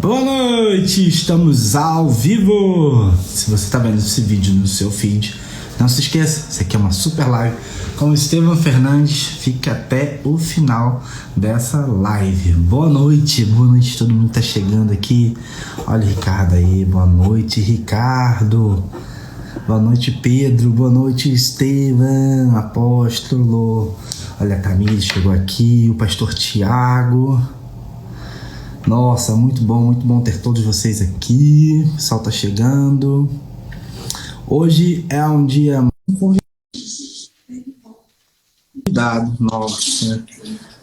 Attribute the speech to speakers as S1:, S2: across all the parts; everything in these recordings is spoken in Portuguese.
S1: Boa noite, estamos ao vivo. Se você está vendo esse vídeo no seu feed, não se esqueça, isso aqui é uma super live com o Estevão Fernandes. Fica até o final dessa live. Boa noite todo mundo que tá chegando aqui. Olha o Ricardo aí, boa noite Ricardo. Boa noite Pedro, boa noite Estevão, apóstolo. Olha a Camila chegou aqui, o pastor Tiago. Nossa, muito bom ter todos vocês aqui. O pessoal tá chegando. Hoje é um dia convidado. Nossa,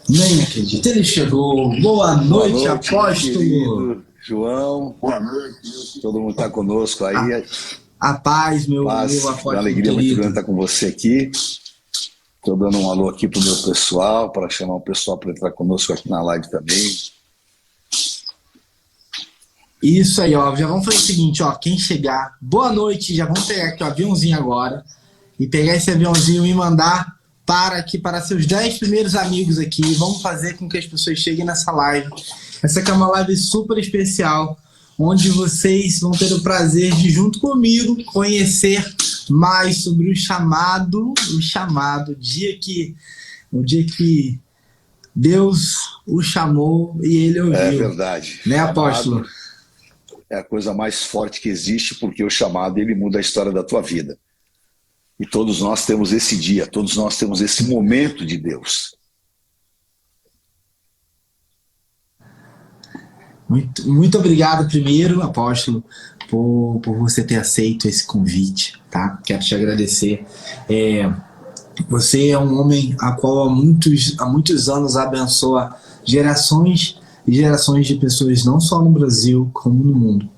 S1: nem acredito. Ele chegou. Boa noite, apóstolo.
S2: Querido João. Boa noite. Todo mundo tá conosco aí.
S1: A paz, meu apóstolo.
S2: Uma alegria muito grande estar com você aqui. Estou dando um alô aqui pro meu pessoal, para chamar o pessoal para entrar conosco aqui na live também.
S1: Isso aí, ó. Já vamos fazer o seguinte, ó. Quem chegar, boa noite. Já vamos pegar aqui o aviãozinho agora. E pegar esse aviãozinho e mandar para seus 10 primeiros amigos aqui. Vamos fazer com que as pessoas cheguem nessa live. Essa aqui é uma live super especial, onde vocês vão ter o prazer de, junto comigo, conhecer mais sobre o chamado, o dia que Deus o chamou e ele ouviu.
S2: É verdade.
S1: Né, apóstolo?
S2: É a coisa mais forte que existe, porque o chamado ele muda a história da tua vida. E todos nós temos esse dia, todos nós temos esse momento de Deus.
S1: Muito obrigado primeiro, apóstolo, por você ter aceito esse convite, tá? Quero te agradecer. Você é um homem a qual há muitos anos abençoa gerações e gerações de pessoas, não só no Brasil, como no mundo.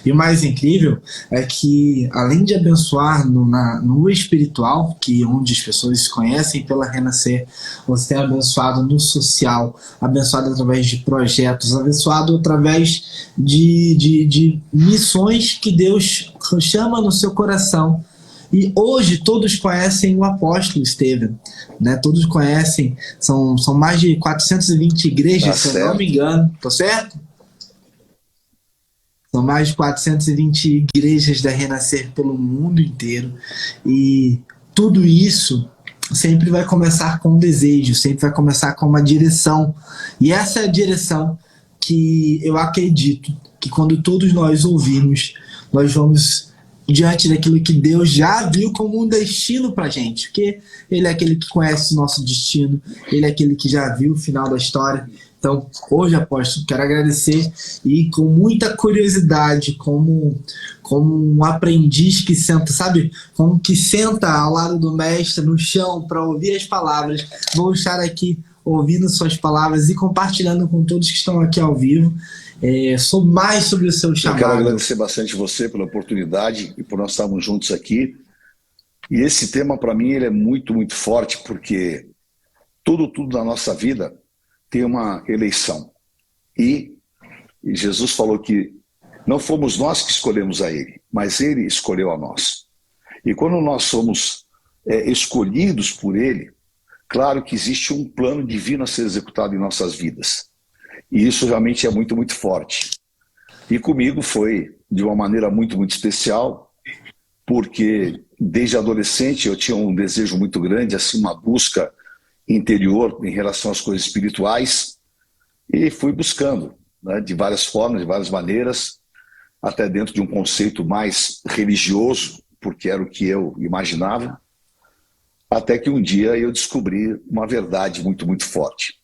S1: E o mais incrível é que, além de abençoar no espiritual, que onde as pessoas se conhecem pela Renascer, você é abençoado no social, abençoado através de projetos, abençoado através de missões que Deus chama no seu coração. E hoje todos conhecem o apóstolo Estevão, né? Todos conhecem, são mais de 420 igrejas, se eu não me engano, tô certo? São mais de 420 igrejas da Renascer pelo mundo inteiro. E tudo isso sempre vai começar com um desejo, sempre vai começar com uma direção. E essa é a direção que eu acredito que quando todos nós ouvimos, nós vamos diante daquilo que Deus já viu como um destino pra gente, porque Ele é aquele que conhece o nosso destino, Ele é aquele que já viu o final da história. Então, hoje, apóstolo, quero agradecer e com muita curiosidade, como um aprendiz que senta, sabe? Como que senta ao lado do mestre no chão para ouvir as palavras. Vou estar aqui ouvindo suas palavras e compartilhando com todos que estão aqui ao vivo. Mais sobre o seu chamado.
S2: Eu quero agradecer bastante você pela oportunidade e por nós estarmos juntos aqui. E esse tema, para mim, ele é muito, muito forte, porque tudo na nossa vida tem uma eleição. E Jesus falou que não fomos nós que escolhemos a Ele, mas Ele escolheu a nós. E quando nós somos escolhidos por Ele, claro que existe um plano divino a ser executado em nossas vidas. E isso realmente é muito, muito forte. E comigo foi de uma maneira muito, muito especial, porque desde adolescente eu tinha um desejo muito grande, assim, uma busca interior em relação às coisas espirituais, e fui buscando, né, de várias formas, de várias maneiras, até dentro de um conceito mais religioso, porque era o que eu imaginava, até que um dia eu descobri uma verdade muito, muito forte.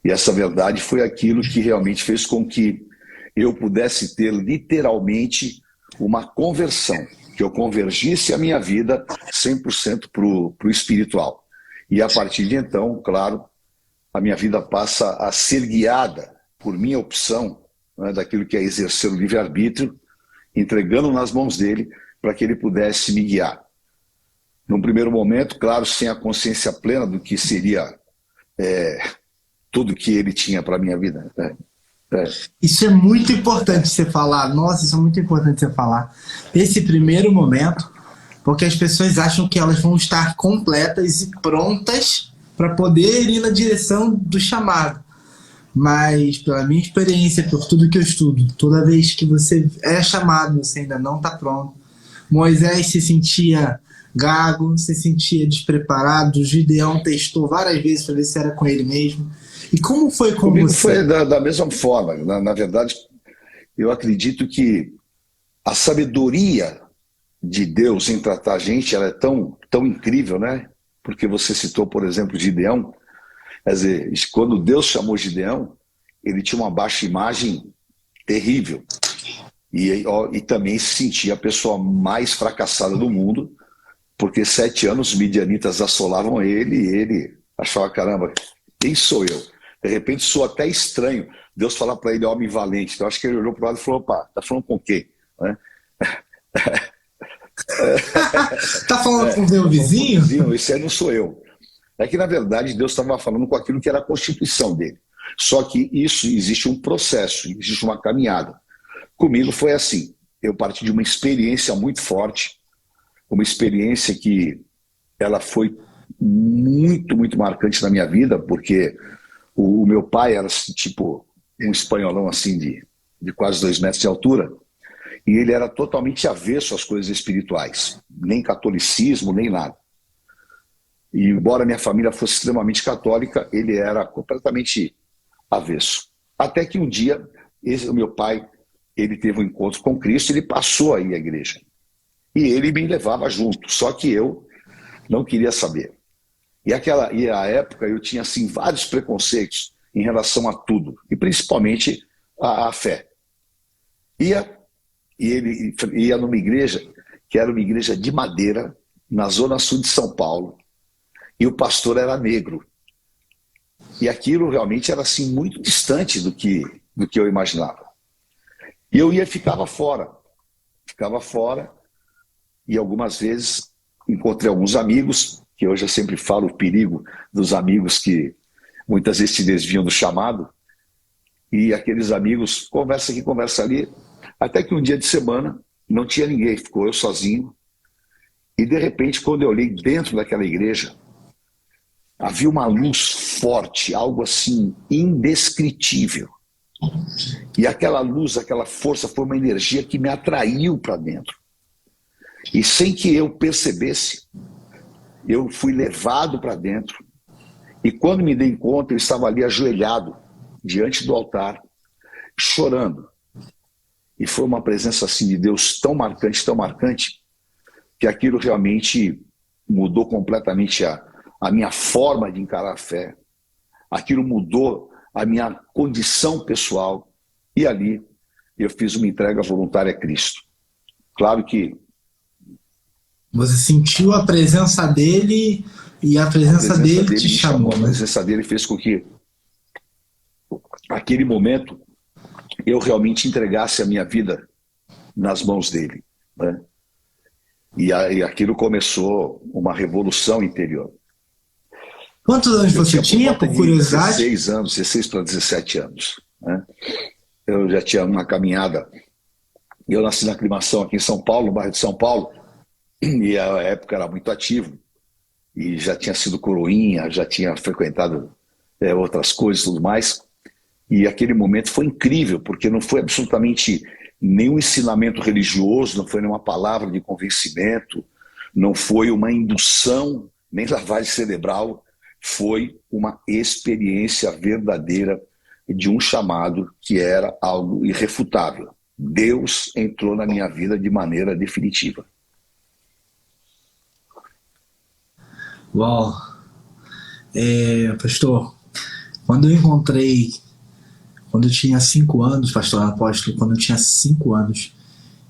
S2: E essa verdade foi aquilo que realmente fez com que eu pudesse ter literalmente uma conversão, que eu convergisse a minha vida 100% para o espiritual. E a partir de então, claro, a minha vida passa a ser guiada por minha opção, né, daquilo que é exercer o livre-arbítrio, entregando nas mãos dele para que ele pudesse me guiar. Num primeiro momento, claro, sem a consciência plena do que seria tudo que ele tinha para a minha vida.
S1: Isso é muito importante você falar. Nossa, isso é muito importante você falar. Esse primeiro momento, porque as pessoas acham que elas vão estar completas e prontas para poder ir na direção do chamado. mas pela minha experiência, por tudo que eu estudo, toda vez que você é chamado, você ainda não está pronto. Moisés se sentia gago, se sentia despreparado, Gideão testou várias vezes para ver se era com ele mesmo. E como foi com
S2: Comigo
S1: você?
S2: foi da mesma forma. Na verdade, eu acredito que a sabedoria de Deus em tratar a gente, ela é tão incrível, né? Porque você citou, por exemplo, Gideão. Quer dizer, quando Deus chamou Gideão, ele tinha uma baixa imagem terrível. E também se sentia a pessoa mais fracassada do mundo, porque 7 anos os midianitas assolavam ele e ele achava, caramba, quem sou eu? De repente soa até estranho Deus falar para ele, homem valente. Então acho que ele olhou para o lado e falou, opa, tá falando com quem? Né?
S1: Tá falando com o meu vizinho?
S2: Esse aí não sou eu. É que, na verdade, Deus estava falando com aquilo que era a constituição dele. Só que isso existe um processo, existe uma caminhada. Comigo foi assim. Eu parti de uma experiência muito forte, uma experiência que ela foi muito, muito marcante na minha vida, porque o meu pai era tipo um espanholão assim de quase 2 metros de altura, e ele era totalmente avesso às coisas espirituais, nem catolicismo, nem nada. E embora minha família fosse extremamente católica, ele era completamente avesso. Até que um dia, o meu pai, ele teve um encontro com Cristo, ele passou a ir à igreja. E ele me levava junto, só que eu não queria saber. E a época eu tinha assim, vários preconceitos em relação a tudo, e principalmente a fé. E ele ia numa igreja, que era uma igreja de madeira, na zona sul de São Paulo, e o pastor era negro. E aquilo realmente era assim, muito distante do que eu imaginava. E eu ficava fora, e algumas vezes encontrei alguns amigos, que hoje eu sempre falo o perigo dos amigos que muitas vezes te desviam do chamado, e aqueles amigos, conversa aqui, conversa ali, até que um dia de semana não tinha ninguém, ficou eu sozinho, e de repente, quando eu olhei dentro daquela igreja, havia uma luz forte, algo assim indescritível. E aquela luz, aquela força foi uma energia que me atraiu para dentro. E sem que eu percebesse, eu fui levado para dentro. E quando me dei conta, eu estava ali ajoelhado, diante do altar, chorando. E foi uma presença assim de Deus tão marcante, que aquilo realmente mudou completamente a minha forma de encarar a fé. Aquilo mudou a minha condição pessoal. E ali eu fiz uma entrega voluntária a Cristo. Claro que
S1: você sentiu a presença dele e a presença dele te chamou, né?
S2: A presença dele fez com que aquele momento eu realmente entregasse a minha vida nas mãos dele, né? E aquilo começou uma revolução interior.
S1: Quantos anos você tinha, por curiosidade?
S2: 16 para 17 anos. Né? Eu já tinha uma caminhada. Eu nasci na Aclimação aqui em São Paulo, no bairro de São Paulo, e a época era muito ativo. E já tinha sido coroinha, já tinha frequentado outras coisas e tudo mais. E aquele momento foi incrível, porque não foi absolutamente nenhum ensinamento religioso, não foi nenhuma palavra de convencimento, não foi uma indução, nem lavagem cerebral, foi uma experiência verdadeira de um chamado que era algo irrefutável. Deus entrou na minha vida de maneira definitiva.
S1: Uau! Pastor, quando eu tinha 5 anos, pastor apóstolo, quando eu tinha 5 anos,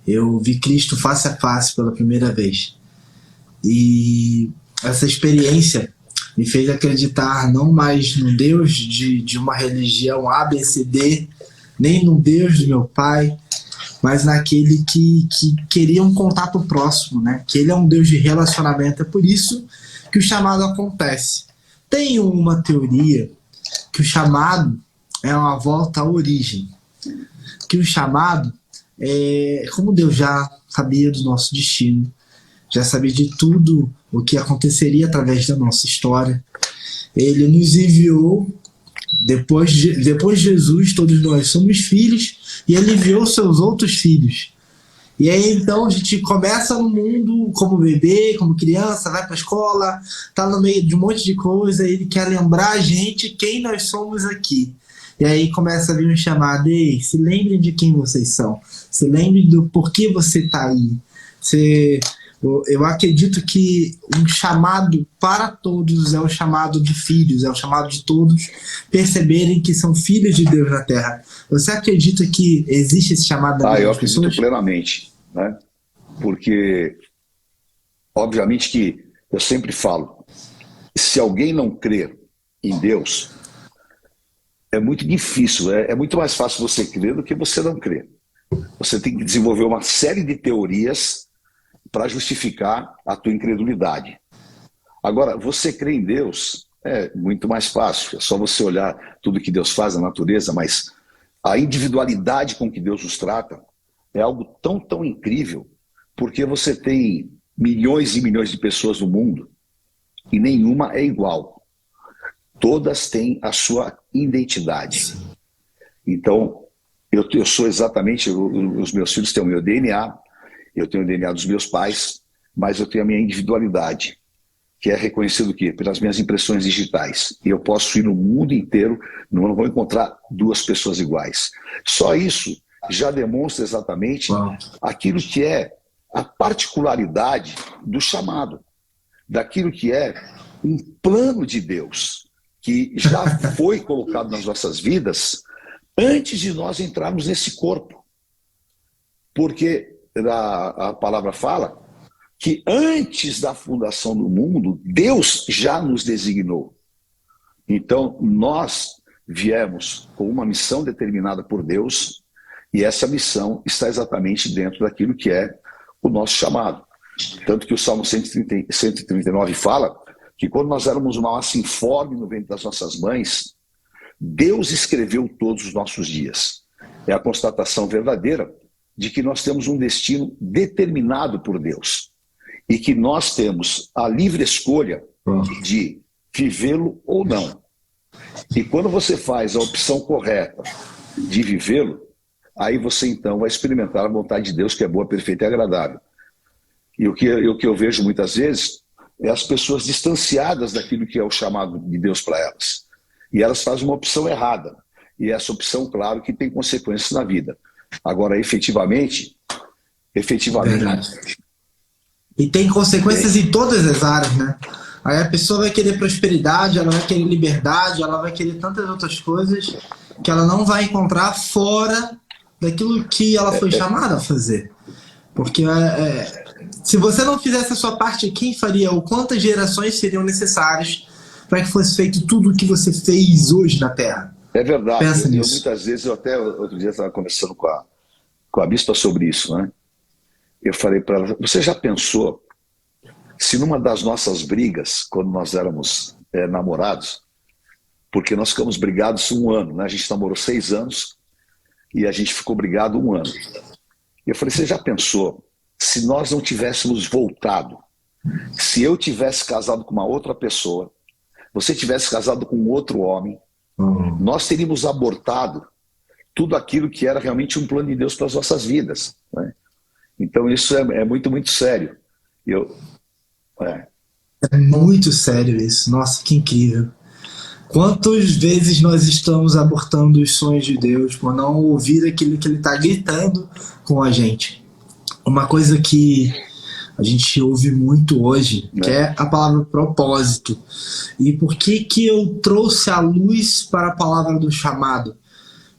S1: eu vi Cristo face a face pela primeira vez. E essa experiência me fez acreditar não mais no Deus de uma religião ABCD, nem no Deus do meu pai, mas naquele que queria um contato próximo, né? Que ele é um Deus de relacionamento. É por isso que o chamado acontece. Tem uma teoria que o chamado é uma volta à origem. Que o chamado é como Deus já sabia do nosso destino, já sabia de tudo o que aconteceria através da nossa história. Ele nos enviou depois de Jesus, todos nós somos filhos, e ele enviou seus outros filhos. E aí, então, a gente começa no mundo como bebê, como criança, vai para a escola, tá no meio de um monte de coisa, e ele quer lembrar a gente quem nós somos aqui. E aí começa a vir um chamado: ei, se lembrem de quem vocês são, se lembrem do porquê você está aí. Eu acredito que um chamado para todos é o chamado de filhos, é o chamado de todos perceberem que são filhos de Deus na Terra. Você acredita que existe esse chamado da
S2: eu acredito plenamente, né? Porque, obviamente que eu sempre falo, se alguém não crer em Deus, é muito difícil, é muito mais fácil você crer do que você não crer. Você tem que desenvolver uma série de teorias para justificar a tua incredulidade. Agora, você crer em Deus é muito mais fácil. É só você olhar tudo que Deus faz na natureza, mas a individualidade com que Deus nos trata é algo tão, tão incrível, porque você tem milhões e milhões de pessoas no mundo e nenhuma é igual. Todas têm a sua identidade. Então, eu sou exatamente, os meus filhos têm o meu DNA, eu tenho o DNA dos meus pais, mas eu tenho a minha individualidade, que é reconhecido o quê? Pelas minhas impressões digitais. E eu posso ir no mundo inteiro, não vou encontrar duas pessoas iguais. Só isso já demonstra exatamente aquilo que é a particularidade do chamado, daquilo que é um plano de Deus, que já foi colocado nas nossas vidas antes de nós entrarmos nesse corpo. Porque a palavra fala que antes da fundação do mundo, Deus já nos designou. Então, nós viemos com uma missão determinada por Deus, e essa missão está exatamente dentro daquilo que é o nosso chamado. Tanto que o Salmo 139 fala que quando nós éramos uma massa informe no ventre das nossas mães, Deus escreveu todos os nossos dias. É a constatação verdadeira de que nós temos um destino determinado por Deus e que nós temos a livre escolha de vivê-lo ou não. E quando você faz a opção correta de vivê-lo, aí você então vai experimentar a vontade de Deus, que é boa, perfeita e agradável. E o que eu vejo muitas vezes é as pessoas distanciadas daquilo que é o chamado de Deus para elas. E elas fazem uma opção errada. E essa opção, claro, que tem consequências na vida. Agora, efetivamente...
S1: Verdade. E tem consequências em todas as áreas, né? Aí a pessoa vai querer prosperidade, ela vai querer liberdade, ela vai querer tantas outras coisas que ela não vai encontrar fora daquilo que ela foi chamada a fazer. Porque se você não fizesse a sua parte, quem faria? Ou quantas gerações seriam necessárias para que fosse feito tudo o que você fez hoje na Terra?
S2: É verdade.
S1: Pensa nisso.
S2: Muitas vezes, eu até outro dia estava conversando com a bispa sobre isso, né? Eu falei para ela, você já pensou se numa das nossas brigas, quando nós éramos namorados, porque nós ficamos brigados um ano, né? A gente namorou 6 anos e a gente ficou brigado 1 ano. E eu falei, você já pensou se nós não tivéssemos voltado, se eu tivesse casado com uma outra pessoa, você tivesse casado com outro homem, nós teríamos abortado tudo aquilo que era realmente um plano de Deus para as nossas vidas, né? Então isso é muito, muito sério.
S1: É muito sério isso. Nossa, que incrível. Quantas vezes nós estamos abortando os sonhos de Deus por não ouvir aquilo que Ele está gritando com a gente? Uma coisa que a gente ouve muito hoje, que é a palavra propósito. E por que eu trouxe a luz para a palavra do chamado?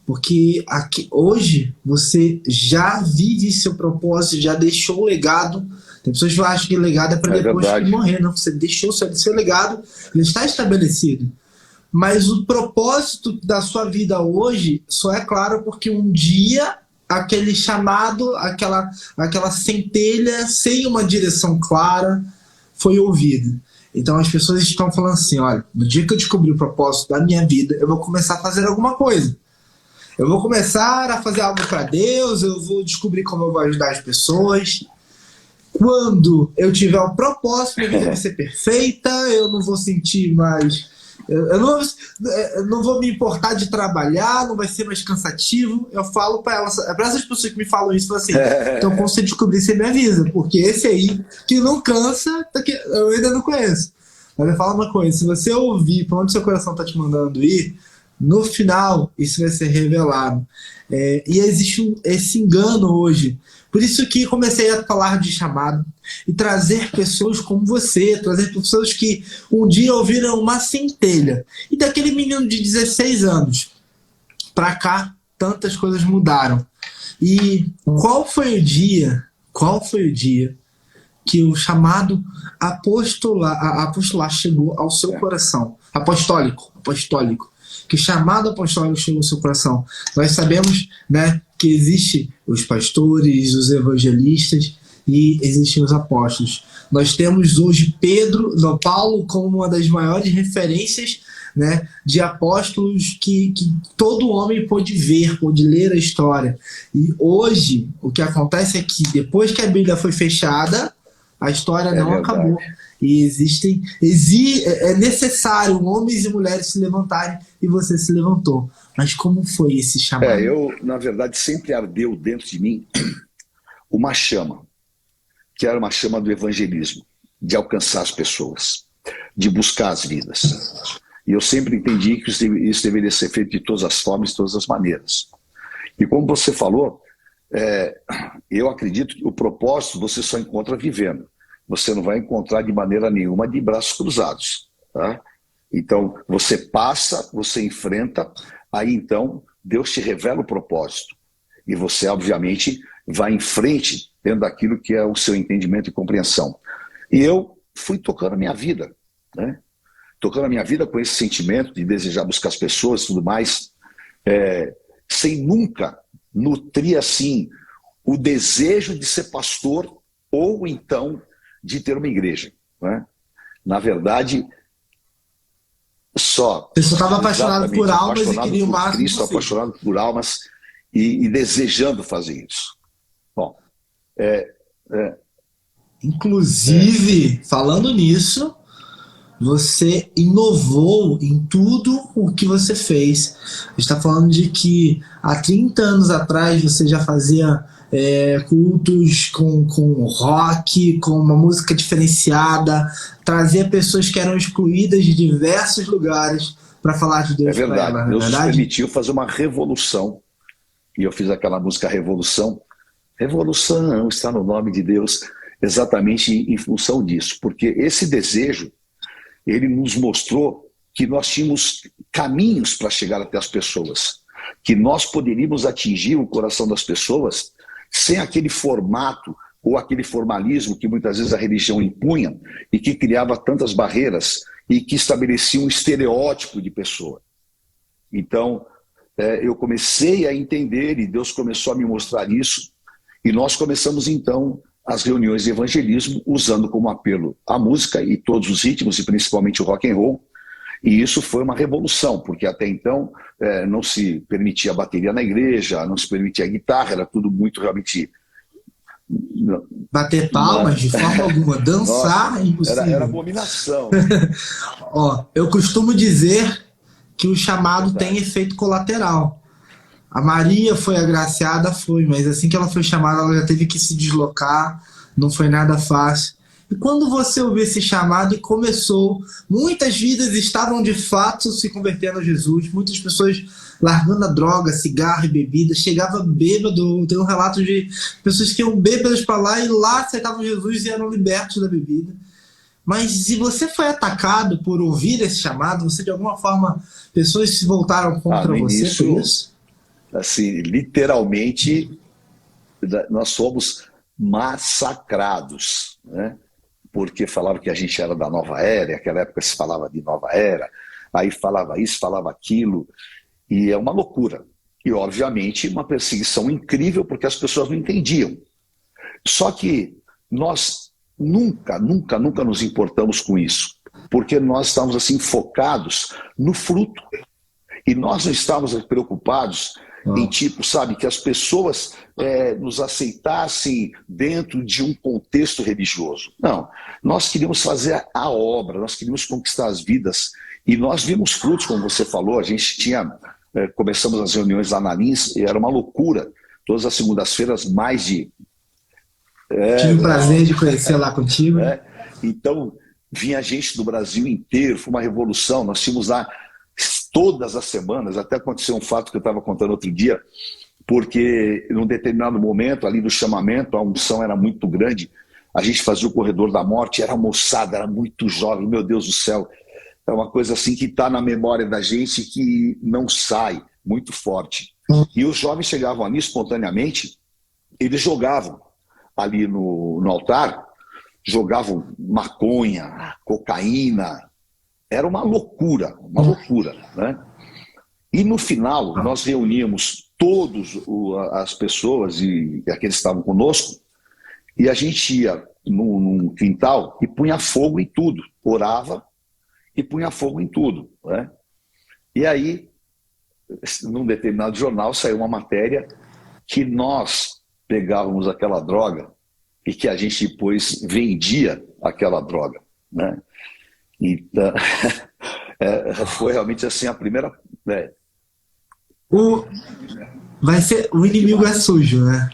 S1: Porque aqui, hoje você já vive seu propósito, já deixou o legado. Tem pessoas que acham que legado é para depois de morrer. Não, você deixou seu legado, ele está estabelecido. Mas o propósito da sua vida hoje só é claro porque um dia aquele chamado, aquela centelha sem uma direção clara foi ouvida. Então as pessoas estão falando assim, olha, no dia que eu descobrir o propósito da minha vida, eu vou começar a fazer alguma coisa. Eu vou começar a fazer algo para Deus, eu vou descobrir como eu vou ajudar as pessoas. Quando eu tiver o propósito, minha vida vai ser perfeita, eu não vou sentir mais eu não vou me importar de trabalhar, não vai ser mais cansativo. Eu falo para elas, para essas pessoas que me falam isso, eu falo assim, então quando você descobrir, você me avisa, porque esse aí que não cansa, eu ainda não conheço. Mas eu falo uma coisa, se você ouvir para onde seu coração está te mandando ir, no final isso vai ser revelado. E existe esse engano hoje. Por isso que comecei a falar de chamado e trazer pessoas como você, trazer pessoas que um dia ouviram uma centelha. E daquele menino de 16 anos para cá, tantas coisas mudaram. E qual foi o dia que o chamado apostolar chegou ao seu coração? Apostólico. Que o chamado apostólico chegou ao seu coração. Nós sabemos, né, que existem os pastores, os evangelistas e existem os apóstolos. Nós temos hoje Paulo como uma das maiores referências, né, de apóstolos que todo homem pôde ver, pôde ler a história. E hoje o que acontece é que depois que a Bíblia foi fechada, a história não acabou. E é necessário homens e mulheres se levantarem, e você se levantou. Mas como foi esse chamado?
S2: Na verdade, sempre ardeu dentro de mim uma chama, que era uma chama do evangelismo, de alcançar as pessoas, de buscar as vidas. E eu sempre entendi que isso deveria ser feito de todas as formas, de todas as maneiras. E como você falou, eu acredito que o propósito você só encontra vivendo. Você não vai encontrar de maneira nenhuma de braços cruzados. Tá? Então, você passa, você enfrenta, aí então Deus te revela o propósito. E você, obviamente, vai em frente dentro daquilo que é o seu entendimento e compreensão. E eu fui tocando a minha vida, né? Tocando a minha vida com esse sentimento de desejar buscar as pessoas e tudo mais, sem nunca nutrir assim o desejo de ser pastor ou então de ter uma igreja, né? Na verdade,
S1: você só estava apaixonado por almas e queria o máximo
S2: Cristo, apaixonado por almas e desejando fazer isso. Bom,
S1: inclusive, falando nisso, você inovou em tudo o que você fez. A gente está falando de que há 30 anos atrás você já fazia cultos com rock, com uma música diferenciada, trazia pessoas que eram excluídas de diversos lugares para falar de Deus.
S2: É verdade, Deus nos permitiu fazer uma revolução, e eu fiz aquela música Revolução. Revolução está no nome de Deus, exatamente em função disso, porque esse desejo, ele nos mostrou que nós tínhamos caminhos para chegar até as pessoas, que nós poderíamos atingir o coração das pessoas sem aquele formato ou aquele formalismo que muitas vezes a religião impunha e que criava tantas barreiras e que estabelecia um estereótipo de pessoa. Então, eu comecei a entender e Deus começou a me mostrar isso, e nós começamos então as reuniões de evangelismo usando como apelo a música e todos os ritmos, e principalmente o rock and roll. E isso foi uma revolução, porque até então não se permitia a bateria na igreja, não se permitia a guitarra, era tudo muito realmente...
S1: Bater palmas de forma alguma, dançar. Nossa, impossível.
S2: Era abominação.
S1: Ó, eu costumo dizer que o chamado tem efeito colateral. A Maria foi agraciada, mas assim que ela foi chamada, ela já teve que se deslocar, não foi nada fácil. E quando você ouviu esse chamado e começou, muitas vidas estavam de fato se convertendo a Jesus, muitas pessoas largando a droga, cigarro e bebida, chegava bêbado. Tem um relato de pessoas que iam bêbadas para lá e lá aceitavam Jesus e eram libertos da bebida. Mas se você foi atacado por ouvir esse chamado, você de alguma forma, pessoas se voltaram contra você por isso?
S2: Assim, literalmente, nós somos massacrados, né? Porque falavam que a gente era da nova era, e naquela época se falava de nova era, aí falava isso, falava aquilo, e é uma loucura. E, obviamente, uma perseguição incrível, porque as pessoas não entendiam. Só que nós nunca nos importamos com isso, porque nós estávamos assim focados no fruto. E nós não estávamos preocupados em sabe, que as pessoas nos aceitassem dentro de um contexto religioso. Não, nós queríamos fazer a obra, nós queríamos conquistar as vidas E nós vimos frutos, como você falou, a gente começamos as reuniões lá na Lins, e era uma loucura. Todas as segundas-feiras, mais de...
S1: Tive o prazer de conhecer lá contigo.
S2: Então, vinha gente do Brasil inteiro, foi uma revolução. Nós tínhamos lá todas as semanas, até aconteceu um fato que eu estava contando outro dia, porque num determinado momento, ali do chamamento, a unção era muito grande, a gente fazia o corredor da morte, era moçada, era muito jovem, meu Deus do céu. É uma coisa assim que está na memória da gente, que não sai, muito forte. E os jovens chegavam ali espontaneamente, eles jogavam ali no altar, jogavam maconha, cocaína, era uma loucura, né? E no final, nós reuníamos todas as pessoas e aqueles que estavam conosco, e a gente ia num quintal e punha fogo em tudo, orava e punha fogo em tudo, né? E aí, num determinado jornal, saiu uma matéria que nós pegávamos aquela droga e que a gente depois vendia aquela droga, né? Então, foi realmente assim a primeira...
S1: O inimigo é sujo, né?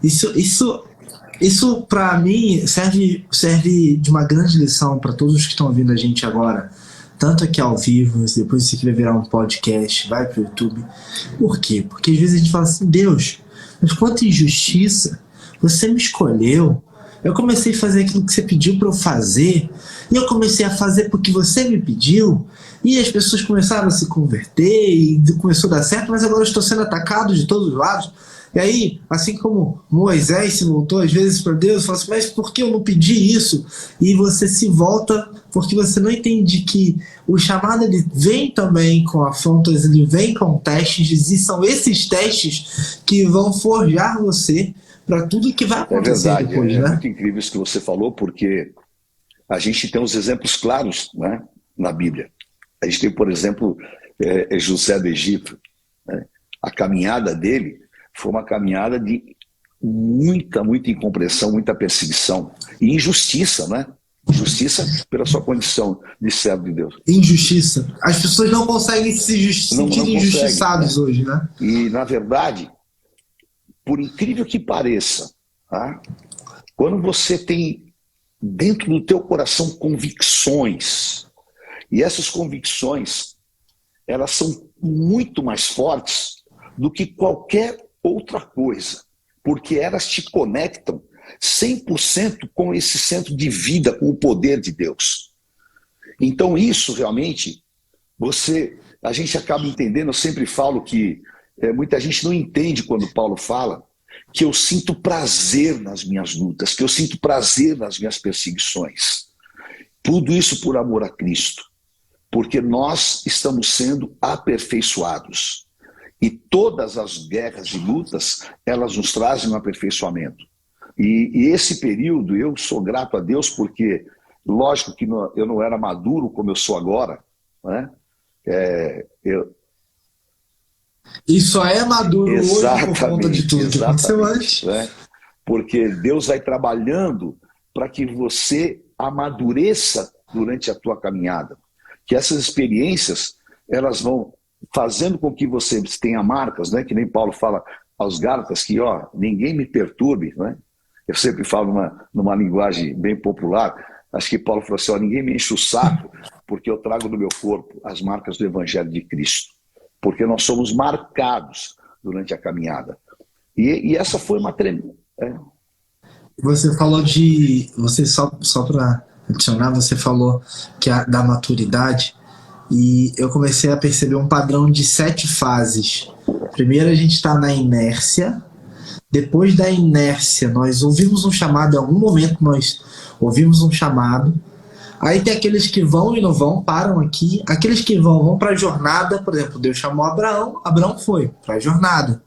S1: Isso para mim serve de uma grande lição para todos os que estão ouvindo a gente agora, tanto aqui ao vivo, depois se quiser virar um podcast, vai pro YouTube. Por quê? Porque às vezes a gente fala assim, Deus, mas quanta injustiça, você me escolheu, eu comecei a fazer aquilo que você pediu para eu fazer, e eu comecei a fazer porque você me pediu, e as pessoas começaram a se converter, e começou a dar certo, mas agora eu estou sendo atacado de todos os lados. E aí, assim como Moisés se voltou às vezes para Deus, fala assim, mas por que eu não pedi isso? E você se volta porque você não entende que o chamado ele vem também com afrontas, ele vem com testes, e são esses testes que vão forjar você para tudo que vai acontecer depois, né?
S2: É muito incrível isso que você falou, porque a gente tem uns exemplos claros, né, na Bíblia. A gente tem, por exemplo, José do Egito, né? A caminhada dele foi uma caminhada de muita incompreensão, muita perseguição e injustiça, né? Justiça pela sua condição de servo de Deus.
S1: Injustiça. As pessoas não conseguem se sentir injustiçados, né? Hoje, né?
S2: E, na verdade, por incrível que pareça, tá? Quando você tem dentro do teu coração convicções, e essas convicções, elas são muito mais fortes do que qualquer outra coisa, porque elas te conectam 100% com esse centro de vida, com o poder de Deus. Então isso realmente, a gente acaba entendendo, eu sempre falo que muita gente não entende quando Paulo fala que eu sinto prazer nas minhas lutas, que eu sinto prazer nas minhas perseguições. Tudo isso por amor a Cristo, porque nós estamos sendo aperfeiçoados. E todas as guerras e lutas, elas nos trazem um aperfeiçoamento. E esse período, eu sou grato a Deus, porque, lógico que eu não era maduro como eu sou agora, né?
S1: E só é maduro hoje por conta de tudo que aconteceu antes.
S2: Né? Porque Deus vai trabalhando para que você amadureça durante a tua caminhada. Que essas experiências, elas vão fazendo com que você tenha marcas, né? Que nem Paulo fala aos Gálatas, que ninguém me perturbe, né? Eu sempre falo numa linguagem bem popular, acho que Paulo falou assim, ninguém me enche o saco, porque eu trago no meu corpo as marcas do Evangelho de Cristo. Porque nós somos marcados durante a caminhada. E essa foi uma tremenda...
S1: Você falou só para adicionar, você falou da maturidade, e eu comecei a perceber um padrão de 7 fases. Primeiro a gente está na inércia, depois da inércia nós ouvimos um chamado, em algum momento nós ouvimos um chamado, aí tem aqueles que vão e não vão, param aqui, aqueles que vão para a jornada, por exemplo, Deus chamou Abraão foi para a jornada.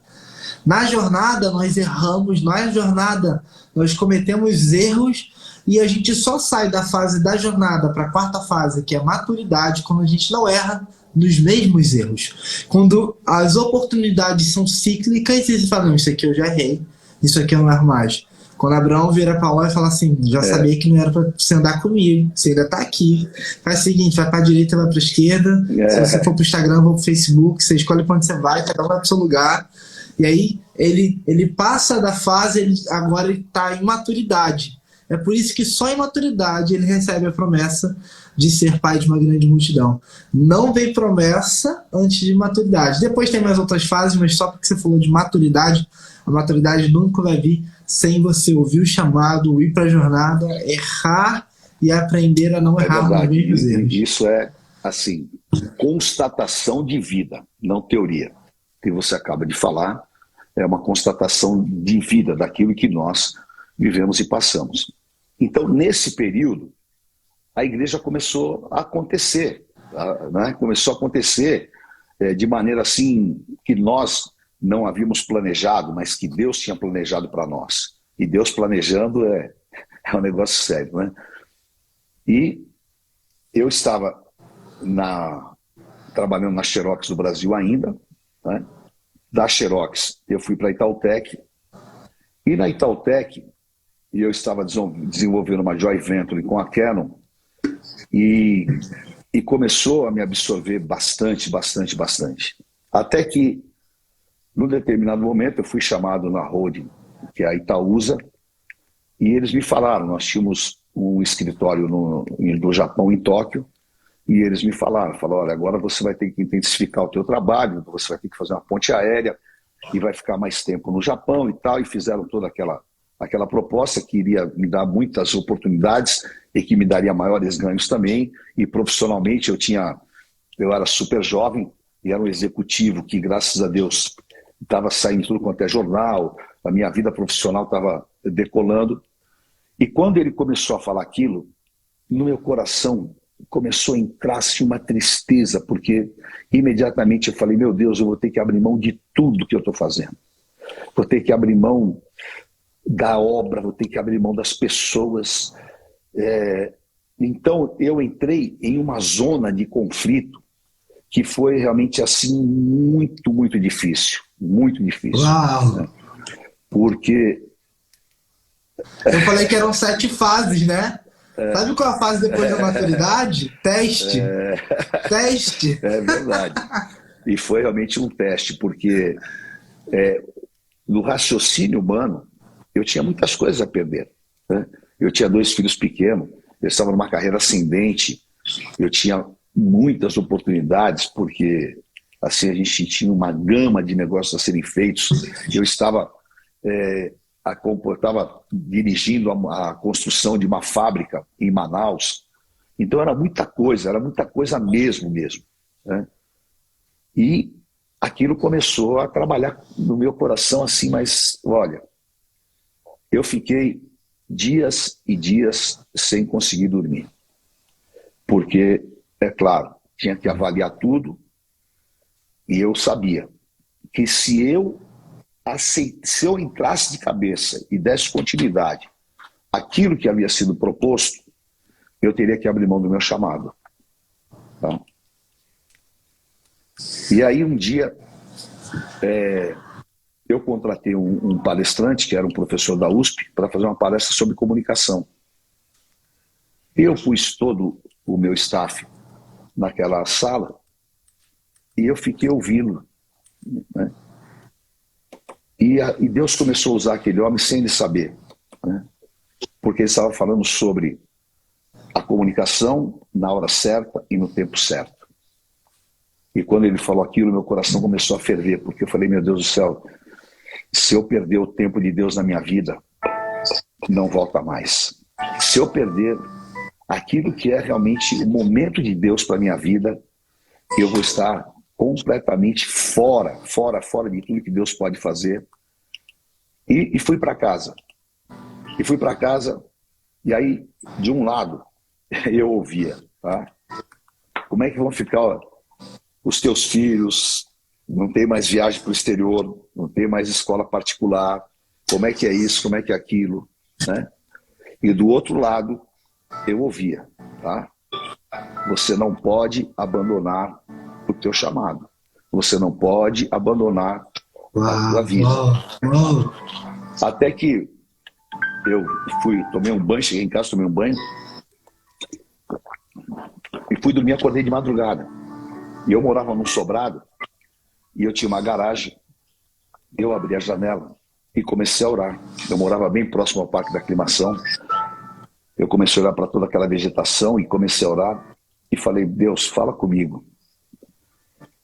S1: Na jornada nós erramos, na jornada nós cometemos erros, e a gente só sai da fase da jornada para a 4ª fase, que é a maturidade, quando a gente não erra nos mesmos erros. Quando as oportunidades são cíclicas, e você fala, não, isso aqui eu já errei, isso aqui eu não erro mais. Quando Abraão vira para Ló e fala assim, já sabia que não era para você andar comigo, você ainda tá aqui. Faz o seguinte, vai para a direita, vai para a esquerda, se você for para o Instagram, vai para o Facebook, você escolhe para onde você vai, cada um vai para o seu lugar. E aí ele passa da fase, agora ele está em maturidade. É por isso que só em maturidade ele recebe a promessa de ser pai de uma grande multidão. Não vem promessa antes de maturidade. Depois tem mais outras fases, mas só porque você falou de maturidade, a maturidade nunca vai vir sem você ouvir o chamado, ir para a jornada, errar e aprender a não errar nos mesmos erros.
S2: Isso é, assim, constatação de vida, não teoria. O que você acaba de falar é uma constatação de vida daquilo que nós vivemos e passamos. Então, nesse período, a igreja começou a acontecer, né? Começou a acontecer de maneira assim que nós não havíamos planejado, mas que Deus tinha planejado para nós. E Deus planejando é um negócio sério, né? E eu estava trabalhando na Xerox do Brasil ainda, né? Da Xerox eu fui para a Itautec, e na Itautec eu estava desenvolvendo uma joint venture com a Canon, e começou a me absorver bastante. Até que, num determinado momento, eu fui chamado na holding, que é a Itaúsa, e eles me falaram, nós tínhamos um escritório no Japão, em Tóquio, e eles me falaram, olha, agora você vai ter que intensificar o teu trabalho, você vai ter que fazer uma ponte aérea, e vai ficar mais tempo no Japão e tal, e fizeram toda aquela proposta que iria me dar muitas oportunidades e que me daria maiores ganhos também. E profissionalmente eu era super jovem e era um executivo que, graças a Deus, estava saindo tudo quanto é jornal, a minha vida profissional estava decolando. E quando ele começou a falar aquilo, no meu coração começou a entrar-se uma tristeza, porque imediatamente eu falei, meu Deus, eu vou ter que abrir mão de tudo que eu estou fazendo. Vou ter que abrir mão da obra, vou ter que abrir mão das pessoas. Então eu entrei em uma zona de conflito que foi realmente assim muito difícil, muito difícil.
S1: Uau!
S2: Né? Porque
S1: eu falei que eram 7 fases, né? Sabe qual é a fase depois da maturidade? Teste. Teste.
S2: É verdade. E foi realmente um teste, porque no raciocínio humano eu tinha muitas coisas a perder, né? Eu tinha 2 filhos pequenos, eu estava numa carreira ascendente, eu tinha muitas oportunidades, porque assim a gente tinha uma gama de negócios a serem feitos. Eu estava dirigindo a construção de uma fábrica em Manaus, então era muita coisa mesmo, né? E aquilo começou a trabalhar no meu coração assim, mas olha, eu fiquei dias e dias sem conseguir dormir. Porque, é claro, tinha que avaliar tudo, e eu sabia que se eu entrasse de cabeça e desse continuidade àquilo que havia sido proposto, eu teria que abrir mão do meu chamado. Tá? E aí um dia eu contratei um palestrante, que era um professor da USP, para fazer uma palestra sobre comunicação. Eu pus todo o meu staff naquela sala e eu fiquei ouvindo, né? E Deus começou a usar aquele homem sem ele saber, né? Porque ele estava falando sobre a comunicação na hora certa e no tempo certo. E quando ele falou aquilo, meu coração começou a ferver, porque eu falei, meu Deus do céu, se eu perder o tempo de Deus na minha vida, não volta mais. Se eu perder aquilo que é realmente o momento de Deus para a minha vida, eu vou estar completamente fora de tudo que Deus pode fazer. E fui para casa. E aí, de um lado, eu ouvia, tá? Como é que vão ficar os teus filhos? Não tem mais viagem para o exterior, não tem mais escola particular. Como é que é isso? Como é que é aquilo? Né? E do outro lado, eu ouvia, tá? Você não pode abandonar o teu chamado. Você não pode abandonar a tua vida. Até que eu tomei um banho, cheguei em casa, tomei um banho e fui dormir, acordei de madrugada. E eu morava num sobrado e eu tinha uma garagem. Eu abri a janela e comecei a orar. Eu morava bem próximo ao Parque da Aclimação. Eu comecei a orar para toda aquela vegetação e comecei a orar e falei: Deus, fala comigo.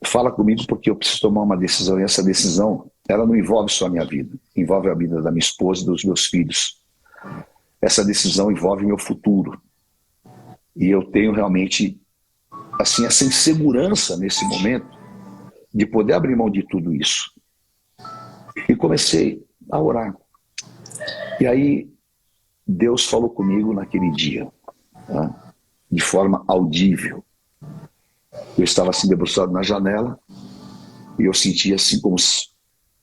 S2: Fala comigo porque eu preciso tomar uma decisão, e essa decisão, ela não envolve só a minha vida, envolve a vida da minha esposa e dos meus filhos. Essa decisão envolve meu futuro. E eu tenho realmente, assim, essa insegurança nesse momento de poder abrir mão de tudo isso. E comecei a orar. E aí, Deus falou comigo naquele dia, tá? De forma audível. Eu estava assim debruçado na janela e eu sentia assim como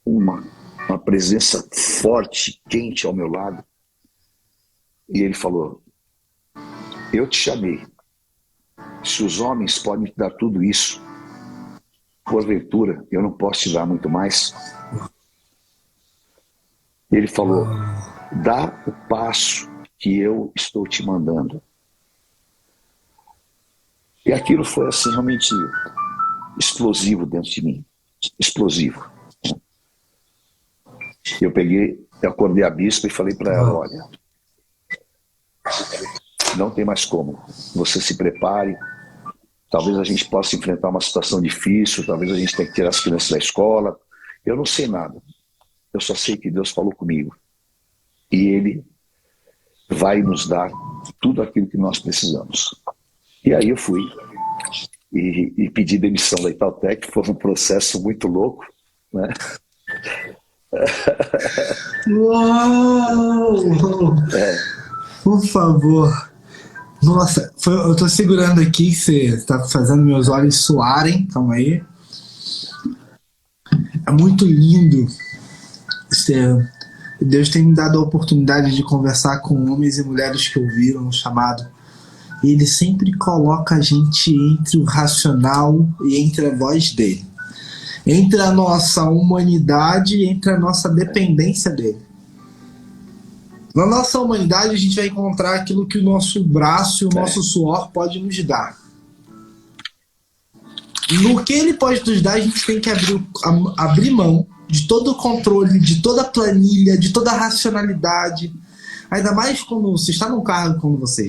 S2: uma presença forte, quente ao meu lado. E ele falou: eu te chamei. Se os homens podem te dar tudo isso, porventura eu não posso te dar muito mais. Ele falou: dá o passo que eu estou te mandando. E aquilo foi assim realmente explosivo dentro de mim. Explosivo. Eu acordei a bispa e falei para ela: olha, não tem mais como. Você se prepare. Talvez a gente possa enfrentar uma situação difícil, talvez a gente tenha que tirar as crianças da escola. Eu não sei nada. Eu só sei que Deus falou comigo. E Ele vai nos dar tudo aquilo que nós precisamos. E aí eu fui e pedi demissão da Itautec. Foi um processo muito louco, né?
S1: Uou! Por favor. Nossa, eu tô segurando aqui, você tá fazendo meus olhos suarem. Calma aí. É muito lindo. Deus tem me dado a oportunidade de conversar com homens e mulheres que ouviram o chamado. E Ele sempre coloca a gente entre o racional e entre a voz dele. Entre a nossa humanidade e entre a nossa dependência dele. Na nossa humanidade a gente vai encontrar aquilo que o nosso braço e o nosso suor pode nos dar. No que ele pode nos dar, a gente tem que abrir mão de todo o controle, de toda a planilha, de toda a racionalidade. Ainda mais quando você está num cargo como você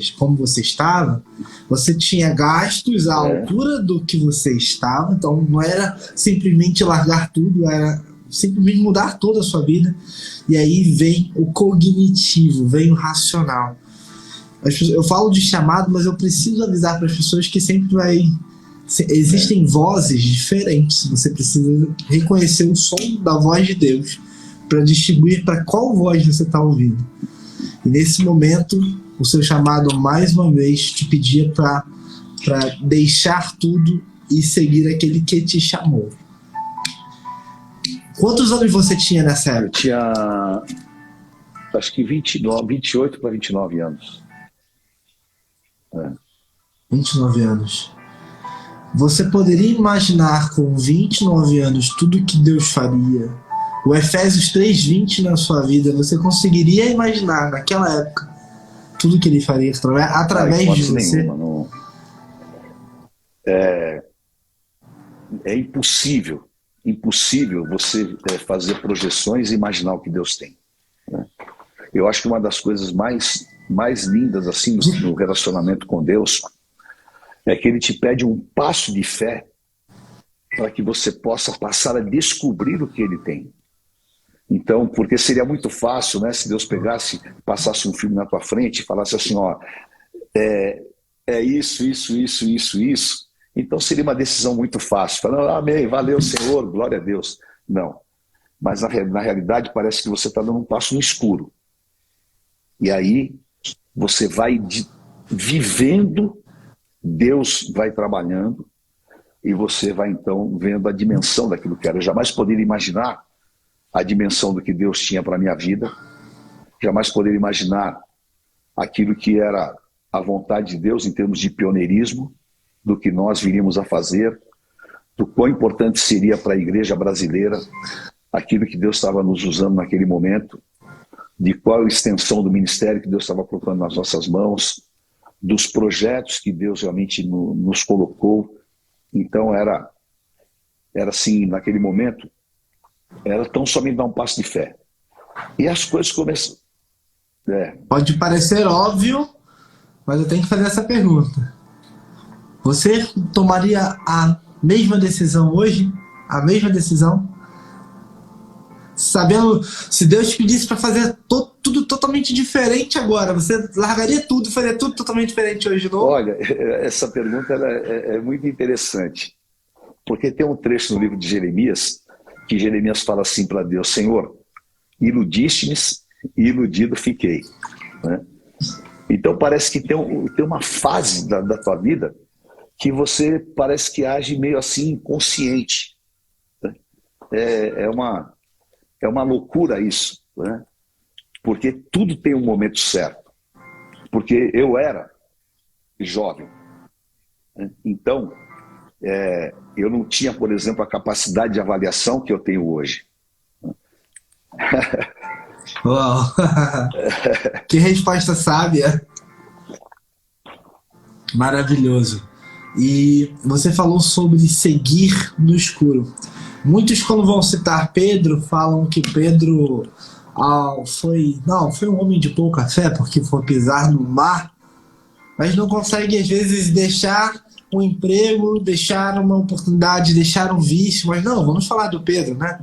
S1: estava, você tinha gastos à altura do que você estava, então não era simplesmente largar tudo, era simplesmente mudar toda a sua vida. E aí vem o cognitivo, vem o racional. Eu falo de chamado, mas eu preciso avisar para as pessoas que sempre existem vozes diferentes. Você precisa reconhecer o som da voz de Deus para distinguir para qual voz você está ouvindo. E nesse momento, o seu chamado, mais uma vez, te pedia para deixar tudo e seguir aquele que te chamou. Quantos anos você tinha nessa época?
S2: Eu tinha, acho que 28 para 29 anos.
S1: 29 anos. Você poderia imaginar com 29 anos tudo que Deus faria? O Efésios 3:20 na sua vida, você conseguiria imaginar naquela época tudo que Ele faria através de você?
S2: Nenhuma, é impossível você fazer projeções e imaginar o que Deus tem, né? Eu acho que uma das coisas mais lindas assim no relacionamento com Deus é que Ele te pede um passo de fé para que você possa passar a descobrir o que Ele tem. Então, porque seria muito fácil, né, se Deus passasse um filme na tua frente e falasse assim, ó, isso. Então seria uma decisão muito fácil. Falando, amém, valeu, Senhor, glória a Deus. Não. Mas na realidade parece que você está dando um passo no escuro. E aí você vai vivendo, Deus vai trabalhando e você vai então vendo a dimensão daquilo que era. Eu jamais poderia imaginar a dimensão do que Deus tinha para a minha vida. Jamais poderia imaginar aquilo que era a vontade de Deus em termos de pioneirismo, do que nós viríamos a fazer, do quão importante seria para a igreja brasileira aquilo que Deus estava nos usando naquele momento. de qual a extensão do ministério que Deus estava colocando nas nossas mãos, dos projetos que Deus realmente nos colocou. Então era assim, naquele momento, era tão somente dar um passo de fé. E as coisas começam...
S1: Pode parecer óbvio, mas eu tenho que fazer essa pergunta. Você tomaria a mesma decisão hoje? A mesma decisão? Sabendo, se Deus te pedisse para fazer tudo totalmente diferente agora, você largaria tudo e faria tudo totalmente diferente hoje de novo?
S2: Olha, essa pergunta é muito interessante, porque tem um trecho no livro de Jeremias, que Jeremias fala assim para Deus: Senhor, iludiste-me e iludido fiquei. Né? Então parece que tem uma fase da tua vida que você parece que age meio assim inconsciente. Né? É uma loucura isso, né? Porque tudo tem um momento certo. Porque eu era jovem, né? Então eu não tinha, por exemplo, a capacidade de avaliação que eu tenho hoje.
S1: Uau. Que resposta sábia. Maravilhoso. E você falou sobre seguir no escuro. Muitos, quando vão citar Pedro, falam que Pedro foi um homem de pouca fé porque foi pisar no mar, mas não consegue às vezes deixar um emprego, deixar uma oportunidade, deixar um vício. Mas não, vamos falar do Pedro, né?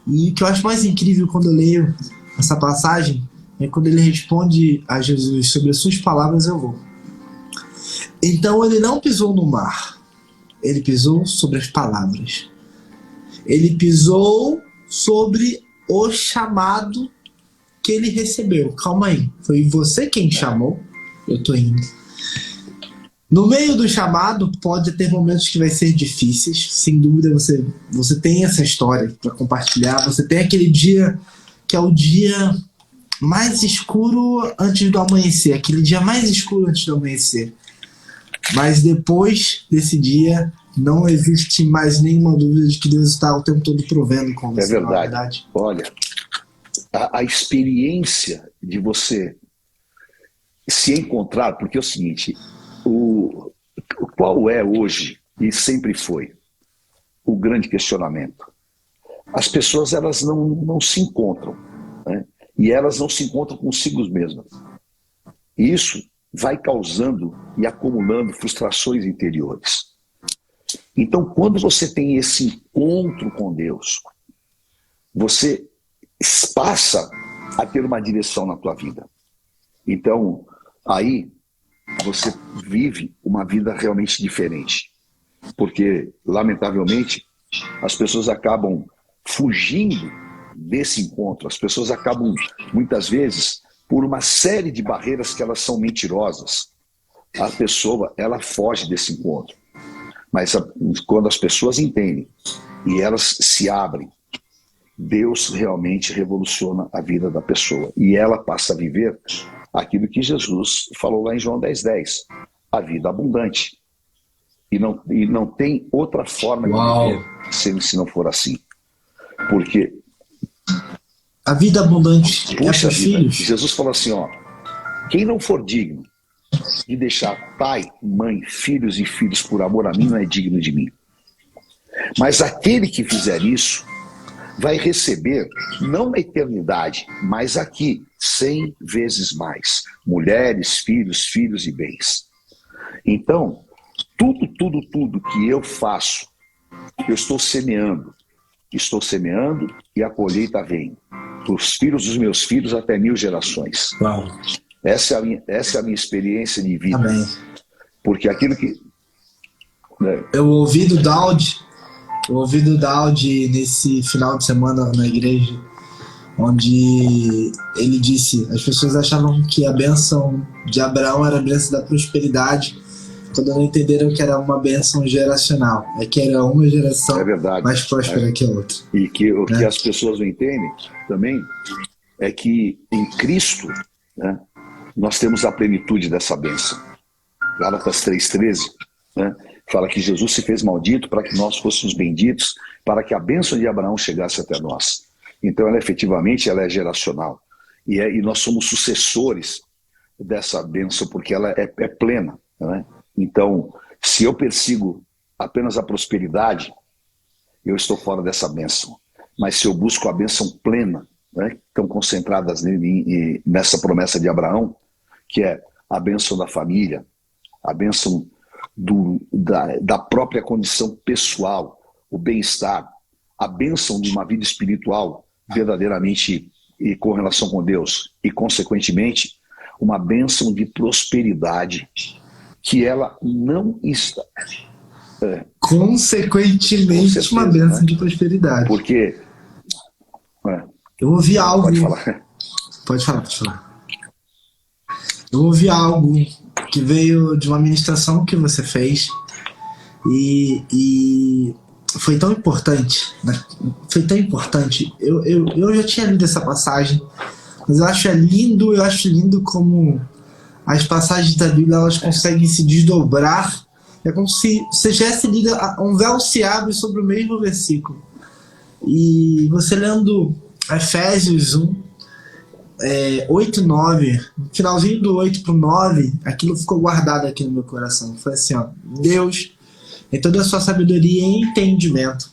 S1: E o que eu acho mais incrível quando eu leio essa passagem é quando ele responde a Jesus: sobre as suas palavras eu vou. Então ele não pisou no mar, ele pisou sobre as palavras. Ele pisou sobre o chamado que ele recebeu. Calma aí, foi você quem chamou, eu tô indo. No meio do chamado pode ter momentos que vai ser difíceis, sem dúvida. Você tem essa história para compartilhar, você tem aquele dia que é o dia mais escuro antes do amanhecer, aquele dia mais escuro antes do amanhecer. Mas depois desse dia, não existe mais nenhuma dúvida de que Deus está o tempo todo provendo com você.
S2: É verdade. Olha, a experiência de você se encontrar, porque é o seguinte, qual é hoje, e sempre foi, o grande questionamento? As pessoas, elas não se encontram, né? E elas não se encontram consigo mesmas. E isso vai causando e acumulando frustrações interiores. Então, quando você tem esse encontro com Deus, você passa a ter uma direção na tua vida. Então, aí você vive uma vida realmente diferente. Porque, lamentavelmente, as pessoas acabam fugindo desse encontro. As pessoas acabam, muitas vezes, por uma série de barreiras que elas são mentirosas. A pessoa, ela foge desse encontro. Mas quando as pessoas entendem e elas se abrem, Deus realmente revoluciona a vida da pessoa. E ela passa a viver aquilo que Jesus falou lá em João 10:10, a vida abundante. E não tem outra forma de viver se não for assim. Porque
S1: a vida abundante é para os filhos.
S2: Jesus falou assim, ó: quem não for digno de deixar pai, mãe, filhos e filhos por amor a mim, não é digno de mim. Mas aquele que fizer isso vai receber, não na eternidade, mas aqui, 100 vezes mais. Mulheres, filhos e bens. Então, tudo que eu faço, eu estou semeando e a colheita vem. Para os filhos dos meus filhos até 1000 gerações.
S1: Uau.
S2: Essa é a minha experiência de vida.
S1: Amém.
S2: Porque aquilo que... né?
S1: Eu ouvi do Daudi nesse final de semana na igreja, onde ele disse: as pessoas achavam que a bênção de Abraão era a bênção da prosperidade, quando não entenderam que era uma bênção geracional. É que era uma geração mais próspera que a outra.
S2: E que o que as pessoas não entendem também é que em Cristo, né, nós temos a plenitude dessa bênção. Gálatas 3:13, né, fala que Jesus se fez maldito para que nós fôssemos benditos, para que a bênção de Abraão chegasse até nós. Então, efetivamente, ela é geracional. e nós somos sucessores dessa bênção, porque ela é plena, né? Então, se eu persigo apenas a prosperidade, eu estou fora dessa bênção. Mas se eu busco a bênção plena, né, que estão concentradas nessa promessa de Abraão, que é a bênção da família, a bênção da própria condição pessoal, o bem-estar, a bênção de uma vida espiritual verdadeiramente e com relação com Deus, e consequentemente uma bênção de prosperidade, que ela não está...
S1: Consequentemente, certeza, uma bênção, né, de prosperidade.
S2: Porque...
S1: eu ouvi algo...
S2: Pode falar.
S1: Pode falar. Eu ouvi algo que veio de uma ministração que você fez e foi tão importante, né? Foi tão importante. Eu já tinha lido essa passagem, mas eu acho lindo como as passagens da Bíblia, elas conseguem se desdobrar. É como se você tivesse lido, um véu se abre sobre o mesmo versículo. E você lendo Efésios 1, 8 e 9, no finalzinho do 8 para o 9, aquilo ficou guardado aqui no meu coração. Foi assim, ó: Deus, em toda a sua sabedoria e entendimento,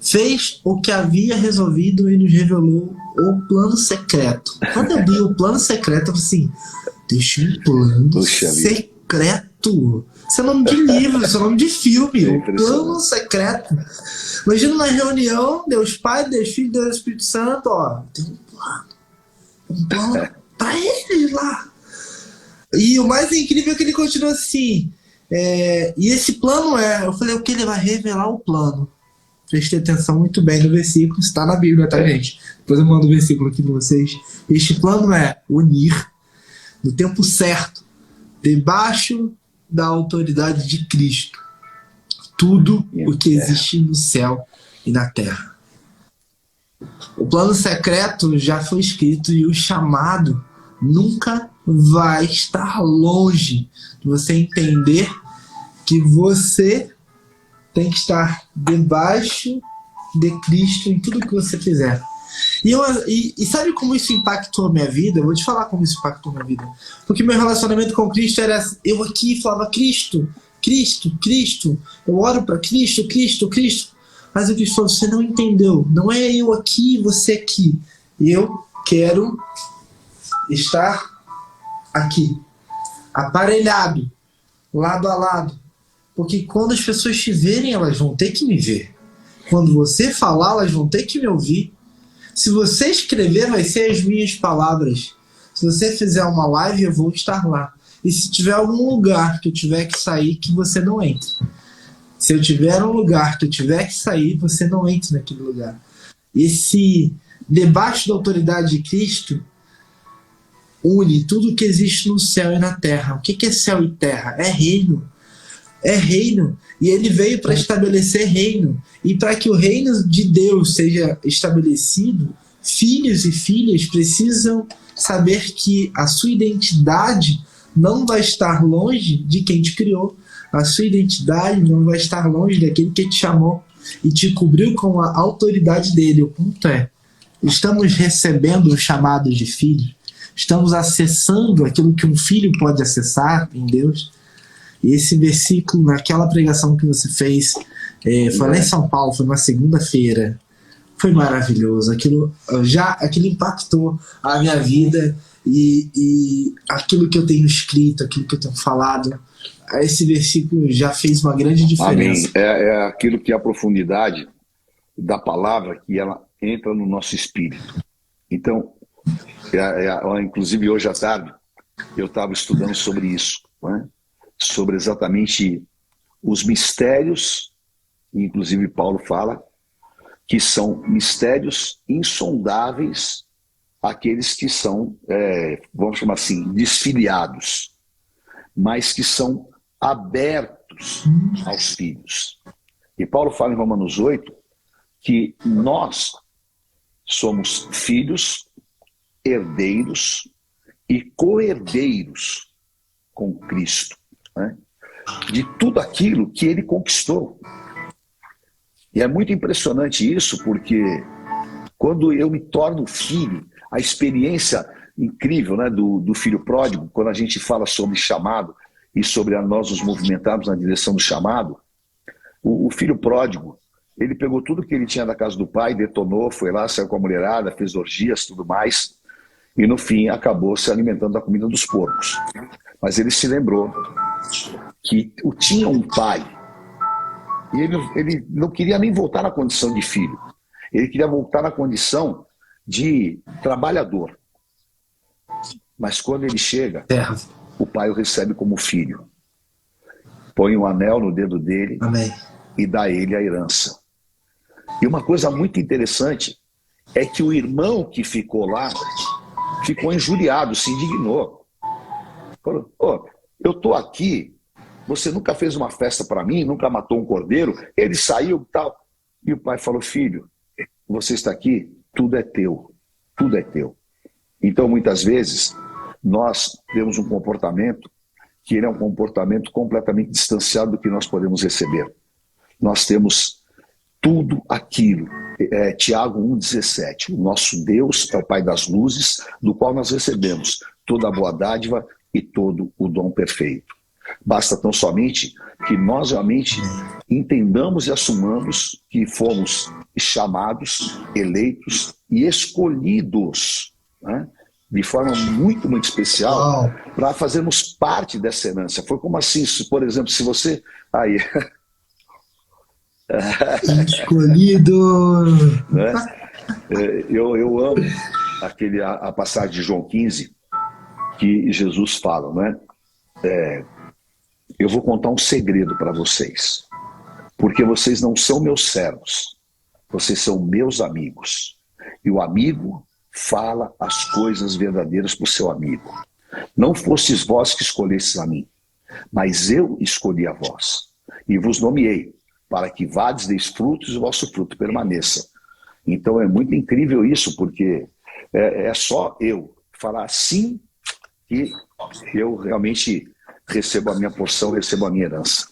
S1: fez o que havia resolvido e nos revelou o plano secreto. Quando eu li o plano secreto, eu falei assim: deixa um plano secreto. Isso é nome de livro, isso é nome de filme. O plano secreto. Imagina na reunião, Deus Pai, Deus Filho, Deus Espírito Santo, ó, tem um plano pra eles lá. E o mais incrível é que ele continua assim, e esse plano eu falei, o que ele vai revelar o plano. Prestei atenção muito bem no versículo, está na Bíblia, tá, gente? Depois eu mando o versículo aqui para vocês. Este plano é unir no tempo certo, debaixo da autoridade de Cristo, tudo o que existe no céu e na terra. O plano secreto já foi escrito e o chamado nunca vai estar longe de você entender que você tem que estar debaixo de Cristo em tudo que você fizer. E sabe como isso impactou a minha vida? Eu vou te falar como isso impactou a minha vida. Porque meu relacionamento com Cristo era... eu aqui falava Cristo, Cristo, Cristo. Eu oro para Cristo, Cristo, Cristo. Mas o Cristo falou, você não entendeu. Não é eu aqui e você aqui. Eu quero estar aqui, aparelhado, lado a lado. Porque quando as pessoas te verem, elas vão ter que me ver. Quando você falar, elas vão ter que me ouvir. Se você escrever, vai ser as minhas palavras. Se você fizer uma live, eu vou estar lá. E se tiver algum lugar que eu tiver que sair, que você não entre. Se eu tiver um lugar que eu tiver que sair, você não entre naquele lugar. Esse debaixo da autoridade de Cristo une tudo que existe no céu e na terra. O que é céu e terra? É reino. É reino. E ele veio para estabelecer reino. E para que o reino de Deus seja estabelecido, filhos e filhas precisam saber que a sua identidade não vai estar longe de quem te criou. A sua identidade não vai estar longe daquele que te chamou e te cobriu com a autoridade dele. O ponto é, estamos recebendo o chamado de filho? Estamos acessando aquilo que um filho pode acessar em Deus? E esse versículo, naquela pregação que você fez, foi lá em São Paulo, foi uma segunda-feira, foi maravilhoso. Aquilo impactou a minha vida e aquilo que eu tenho escrito, aquilo que eu tenho falado, esse versículo já fez uma grande diferença.
S2: Amém. É aquilo que é a profundidade da palavra, que ela entra no nosso espírito. Então, inclusive hoje à tarde, eu estava estudando sobre isso, né? Sobre exatamente os mistérios, inclusive Paulo fala, que são mistérios insondáveis, aqueles que são, vamos chamar assim, desfiliados, mas que são abertos aos filhos. E Paulo fala em Romanos 8 que nós somos filhos, herdeiros e co-herdeiros com Cristo, né? De tudo aquilo que ele conquistou. E é muito impressionante isso, porque quando eu me torno filho, a experiência incrível, né, do filho pródigo, quando a gente fala sobre chamado e sobre nós nos movimentarmos na direção do chamado. O filho pródigo, ele pegou tudo que ele tinha da casa do pai, detonou, foi lá, saiu com a mulherada, fez orgias, tudo mais, e no fim acabou se alimentando da comida dos porcos. Mas ele se lembrou que tinha um pai, e ele não queria nem voltar na condição de filho, ele queria voltar na condição de trabalhador. Mas quando ele chega, o pai o recebe como filho, põe um anel no dedo dele.
S1: Amém.
S2: E dá a ele a herança. E uma coisa muito interessante é que o irmão que ficou lá ficou injuriado, se indignou. Falou, eu estou aqui, você nunca fez uma festa para mim, nunca matou um cordeiro, ele saiu e tal. E o pai falou, filho, você está aqui, tudo é teu, tudo é teu. Então, muitas vezes, nós temos um comportamento que ele é um comportamento completamente distanciado do que nós podemos receber. Nós temos tudo aquilo. Tiago 1,17. O nosso Deus é o Pai das luzes, do qual nós recebemos toda a boa dádiva e todo o dom perfeito. Basta tão somente que nós realmente entendamos e assumamos que fomos chamados, eleitos e escolhidos, né, de forma muito, muito especial, para fazermos parte dessa herança. Foi como assim, por exemplo, se você... Aí...
S1: Escolhido!
S2: Né? Eu amo a passagem de João 15 que Jesus fala, né? Eu vou contar um segredo para vocês, porque vocês não são meus servos, vocês são meus amigos, e o amigo fala as coisas verdadeiras para o seu amigo. Não fostes vós que escolhestes a mim, mas eu escolhi a vós e vos nomeei, para que vades, deis frutos e o vosso fruto permaneça. Então é muito incrível isso, porque é só eu falar sim que eu realmente recebo a minha porção, recebo a minha herança.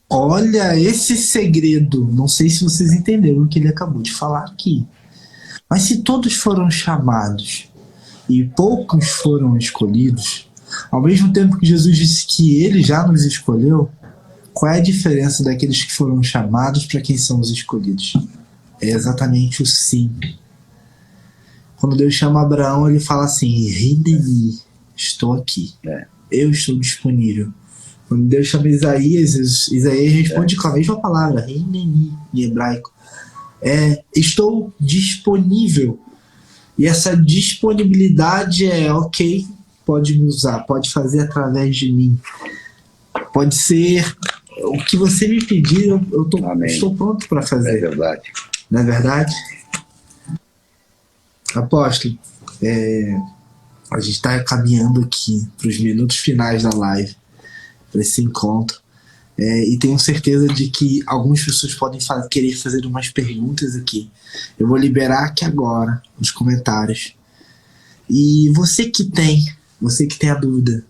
S1: Olha, esse segredo, não sei se vocês entenderam o que ele acabou de falar aqui. Mas se todos foram chamados e poucos foram escolhidos, ao mesmo tempo que Jesus disse que ele já nos escolheu, qual é a diferença daqueles que foram chamados para quem são os escolhidos? É exatamente o sim. Quando Deus chama Abraão, ele fala assim, Hineni, estou aqui, eu estou disponível. Quando Deus chama Isaías responde com a mesma palavra, Hineni, em hebraico. Estou disponível. E essa disponibilidade ok, pode me usar, pode fazer através de mim. Pode ser o que você me pedir, eu estou pronto para fazer.
S2: É verdade.
S1: Não é verdade? Apóstolo, a gente está caminhando aqui para os minutos finais da live, para esse encontro. E tenho certeza de que algumas pessoas podem querer fazer umas perguntas aqui. Eu vou liberar aqui agora, nos comentários. E você que tem a dúvida,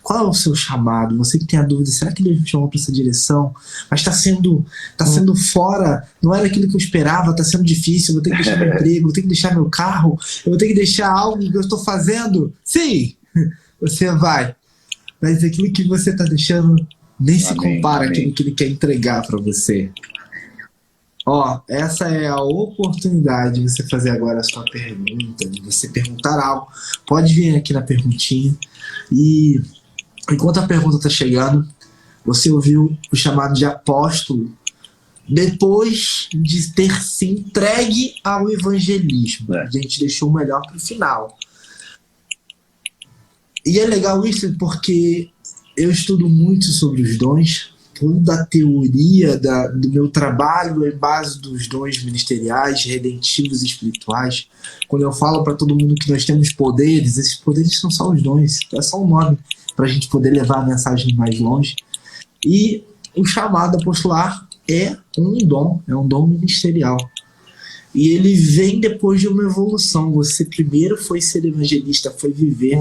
S1: qual é o seu chamado? Você que tem a dúvida, será que Deus me chamou para essa direção? Mas está sendo fora, não era aquilo que eu esperava, está sendo difícil, eu vou ter que deixar meu emprego, vou ter que deixar meu carro, eu vou ter que deixar algo que eu estou fazendo. Sim, você vai. Mas aquilo que você está deixando nem se compara àquilo que ele quer entregar para você. Essa é a oportunidade de você fazer agora a sua pergunta, de você perguntar algo. Pode vir aqui na perguntinha. E enquanto a pergunta está chegando, você ouviu o chamado de apóstolo depois de ter se entregue ao evangelismo. A gente deixou o melhor para o final. E é legal isso porque eu estudo muito sobre os dons, toda a teoria do meu trabalho é base dos dons ministeriais, redentivos e espirituais. Quando eu falo para todo mundo que nós temos poderes, esses poderes são só os dons, é só um nome para a gente poder levar a mensagem mais longe. E o chamado apostolar é um dom ministerial. E ele vem depois de uma evolução. Você primeiro foi ser evangelista, foi viver.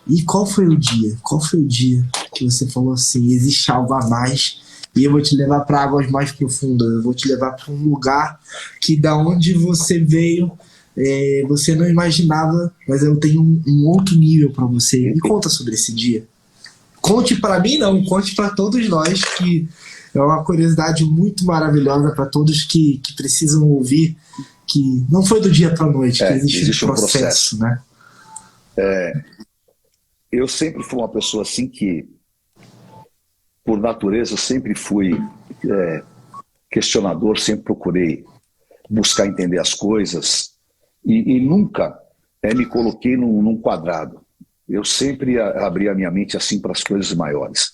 S1: E qual foi o dia? Qual foi o dia que você falou assim, existe algo a mais e eu vou te levar para águas mais profundas, eu vou te levar para um lugar que da onde você veio você não imaginava, mas eu tenho um outro nível para você. Me conta sobre esse dia. Conte para mim, não, conte para todos nós, que é uma curiosidade muito maravilhosa para todos que precisam ouvir, que não foi do dia para a noite, que existe um processo, né?
S2: Eu sempre fui uma pessoa assim que, por natureza, sempre fui questionador, sempre procurei buscar entender as coisas e nunca me coloquei num quadrado. Eu sempre abri a minha mente assim para as coisas maiores.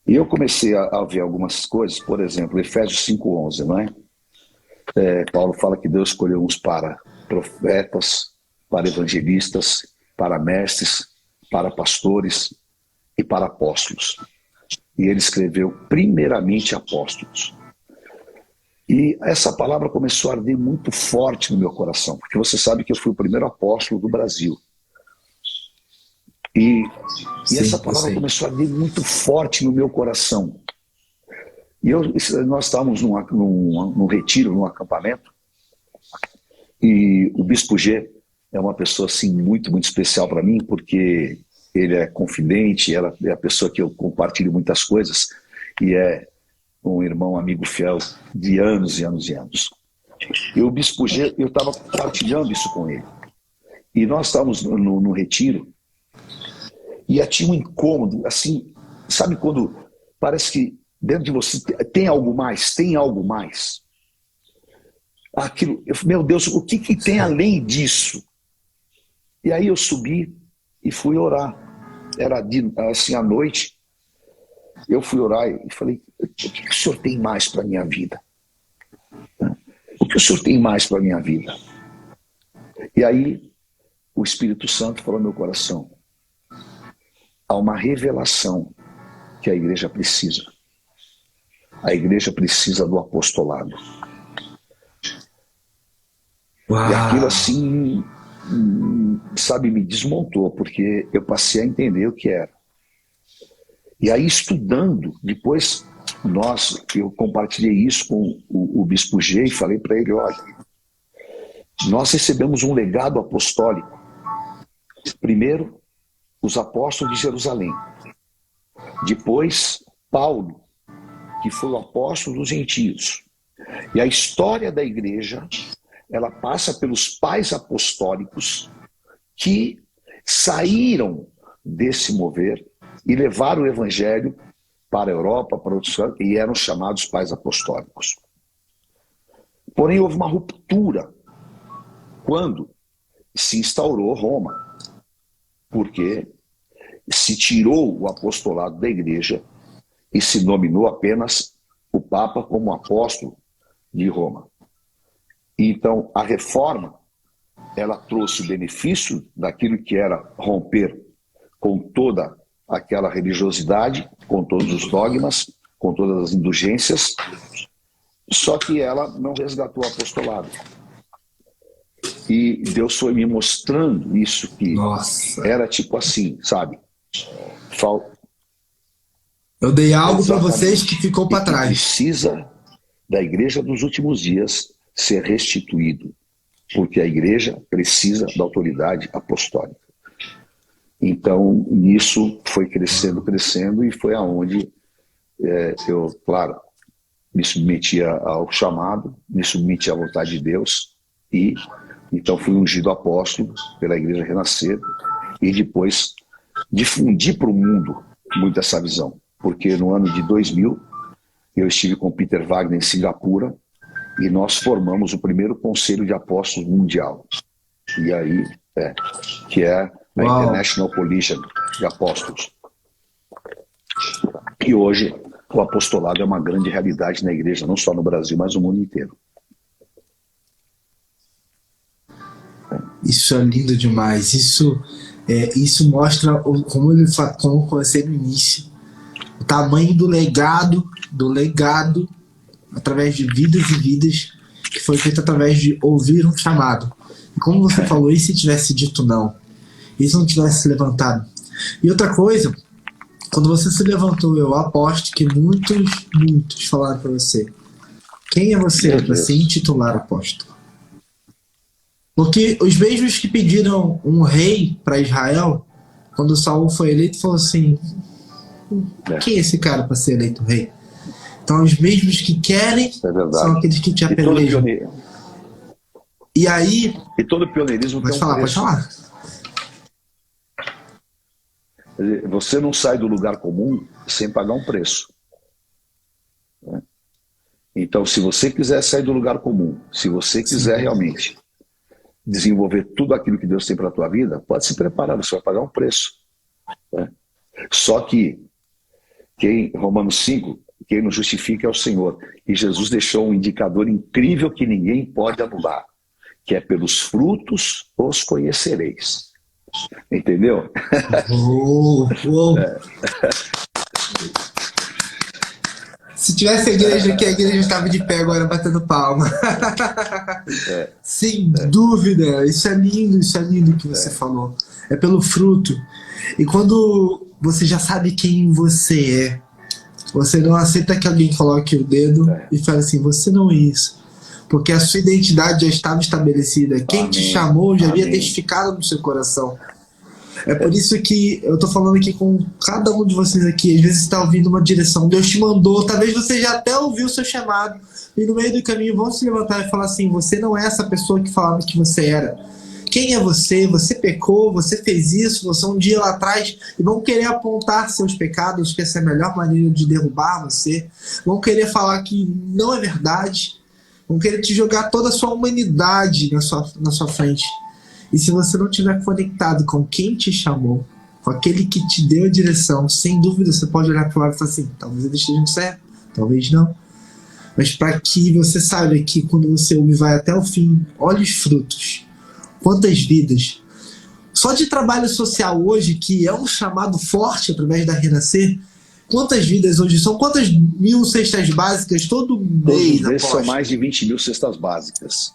S2: E eu comecei a ver algumas coisas, por exemplo, Efésios 5:11, não é? Paulo fala que Deus escolheu uns para profetas, para evangelistas, para mestres, para pastores e para apóstolos. E ele escreveu primeiramente apóstolos. E essa palavra começou a arder muito forte no meu coração, porque você sabe que eu fui o primeiro apóstolo do Brasil. E essa palavra começou a arder muito forte no meu coração. E nós estávamos num retiro, num acampamento, e o Bispo G é uma pessoa assim, muito, muito especial para mim, porque ele é confidente, ela é a pessoa que eu compartilho muitas coisas, e é um irmão, amigo fiel de anos e anos e anos. E o Bispo G, eu estava compartilhando isso com ele. E nós estávamos no retiro, e tinha um incômodo, assim, sabe quando parece que dentro de você tem algo mais, tem algo mais? Aquilo, meu Deus, o que tem além disso? E aí eu subi e fui orar. Era assim à noite. Eu fui orar e falei: o que o Senhor tem mais para a minha vida? O que o Senhor tem mais para a minha vida? E aí o Espírito Santo falou no meu coração: há uma revelação que a igreja precisa. A igreja precisa do apostolado.
S1: Uau.
S2: E aquilo assim, sabe, me desmontou, porque eu passei a entender o que era. E aí, estudando, depois eu compartilhei isso com o Bispo G e falei para ele: olha, nós recebemos um legado apostólico. Primeiro, os apóstolos de Jerusalém. Depois, Paulo, que foi o apóstolo dos gentios. E a história da igreja, ela passa pelos pais apostólicos que saíram desse mover e levaram o evangelho para a Europa, para outros lugares, e eram chamados pais apostólicos. Porém, houve uma ruptura quando se instaurou Roma, porque se tirou o apostolado da igreja e se nominou apenas o Papa como apóstolo de Roma. Então, a reforma, ela trouxe o benefício daquilo que era romper com toda aquela religiosidade, com todos os dogmas, com todas as indulgências, só que ela não resgatou o apostolado. E Deus foi me mostrando isso, que era tipo assim, sabe?
S1: Eu dei algo para vocês que ficou para trás.
S2: Precisa da igreja dos últimos dias ser restituído, porque a igreja precisa da autoridade apostólica. Então, nisso foi crescendo, e foi aonde eu, claro, me submetia ao chamado, me submetia à vontade de Deus, e então fui ungido apóstolo pela Igreja Renascer, e depois difundi para o mundo muito essa visão, porque no ano de 2000 eu estive com Peter Wagner em Singapura, e nós formamos o primeiro Conselho de Apóstolos Mundial. E aí, que é a International Coalition de Apóstolos. E hoje o apostolado é uma grande realidade na igreja, não só no Brasil, mas no mundo inteiro.
S1: Isso é lindo demais. Isso mostra, como eu comecei no início, o tamanho do legado, através de vidas e vidas, que foi feito através de ouvir um chamado. E como você falou, e se tivesse dito não? E se não tivesse se levantado? E outra coisa, quando você se levantou, eu aposto que muitos falaram para você: quem é você para se intitular apóstolo? Porque os mesmos que pediram um rei para Israel, quando Saul foi eleito, falou assim:
S2: É,
S1: quem é esse cara para ser eleito rei? Então, os mesmos que querem
S2: é
S1: são
S2: verdade.
S1: aqueles que te
S2: E todo,
S1: apedrejam. E aí,
S2: e todo pioneirismo tem
S1: pode
S2: um
S1: falar, pode
S2: preço, né?
S1: falar.
S2: Você não sai do lugar comum sem pagar um preço. Então, se você quiser sair do lugar comum, se você quiser
S1: Sim.
S2: realmente desenvolver tudo aquilo que Deus tem para a tua vida, pode se preparar, você vai pagar um preço. Né? Só que, Romanos 5, quem nos justifica é o Senhor. E Jesus deixou um indicador incrível que ninguém pode anular, que é pelos frutos os conhecereis. Entendeu?
S1: Uou. Se tivesse a igreja aqui, a igreja estava de pé agora batendo palma. Sem dúvida, isso é lindo que você falou. É pelo fruto. E quando você já sabe quem você é, você não aceita que alguém coloque o dedo e fale assim: você não é isso. Porque a sua identidade já estava estabelecida. Quem te
S2: Amém.
S1: chamou já havia
S2: Amém.
S1: testificado no seu coração. É por isso que eu tô falando aqui com cada um de vocês aqui. Às vezes você está ouvindo uma direção, Deus te mandou, talvez você já até ouviu o seu chamado, e no meio do caminho vão se levantar e falar assim: você não é essa pessoa que falava que você era. Quem é você? Você pecou, você fez isso, você um dia lá atrás, e vão querer apontar seus pecados, que essa é a melhor maneira de derrubar você. Vão querer falar que não é verdade. Vão querer te jogar toda a sua humanidade na sua frente. E se você não estiver conectado com quem te chamou, com aquele que te deu a direção, sem dúvida você pode olhar para o lado e falar assim: talvez ele esteja certo, talvez não. Mas para que você saiba que quando você ouve vai até o fim, olhe os frutos. Quantas vidas. Só de trabalho social hoje, que é um chamado forte através da Renascer, quantas vidas hoje são? Quantas mil cestas básicas todo
S2: Todos
S1: mês
S2: os meses são
S1: após?
S2: mais de 20 mil cestas básicas.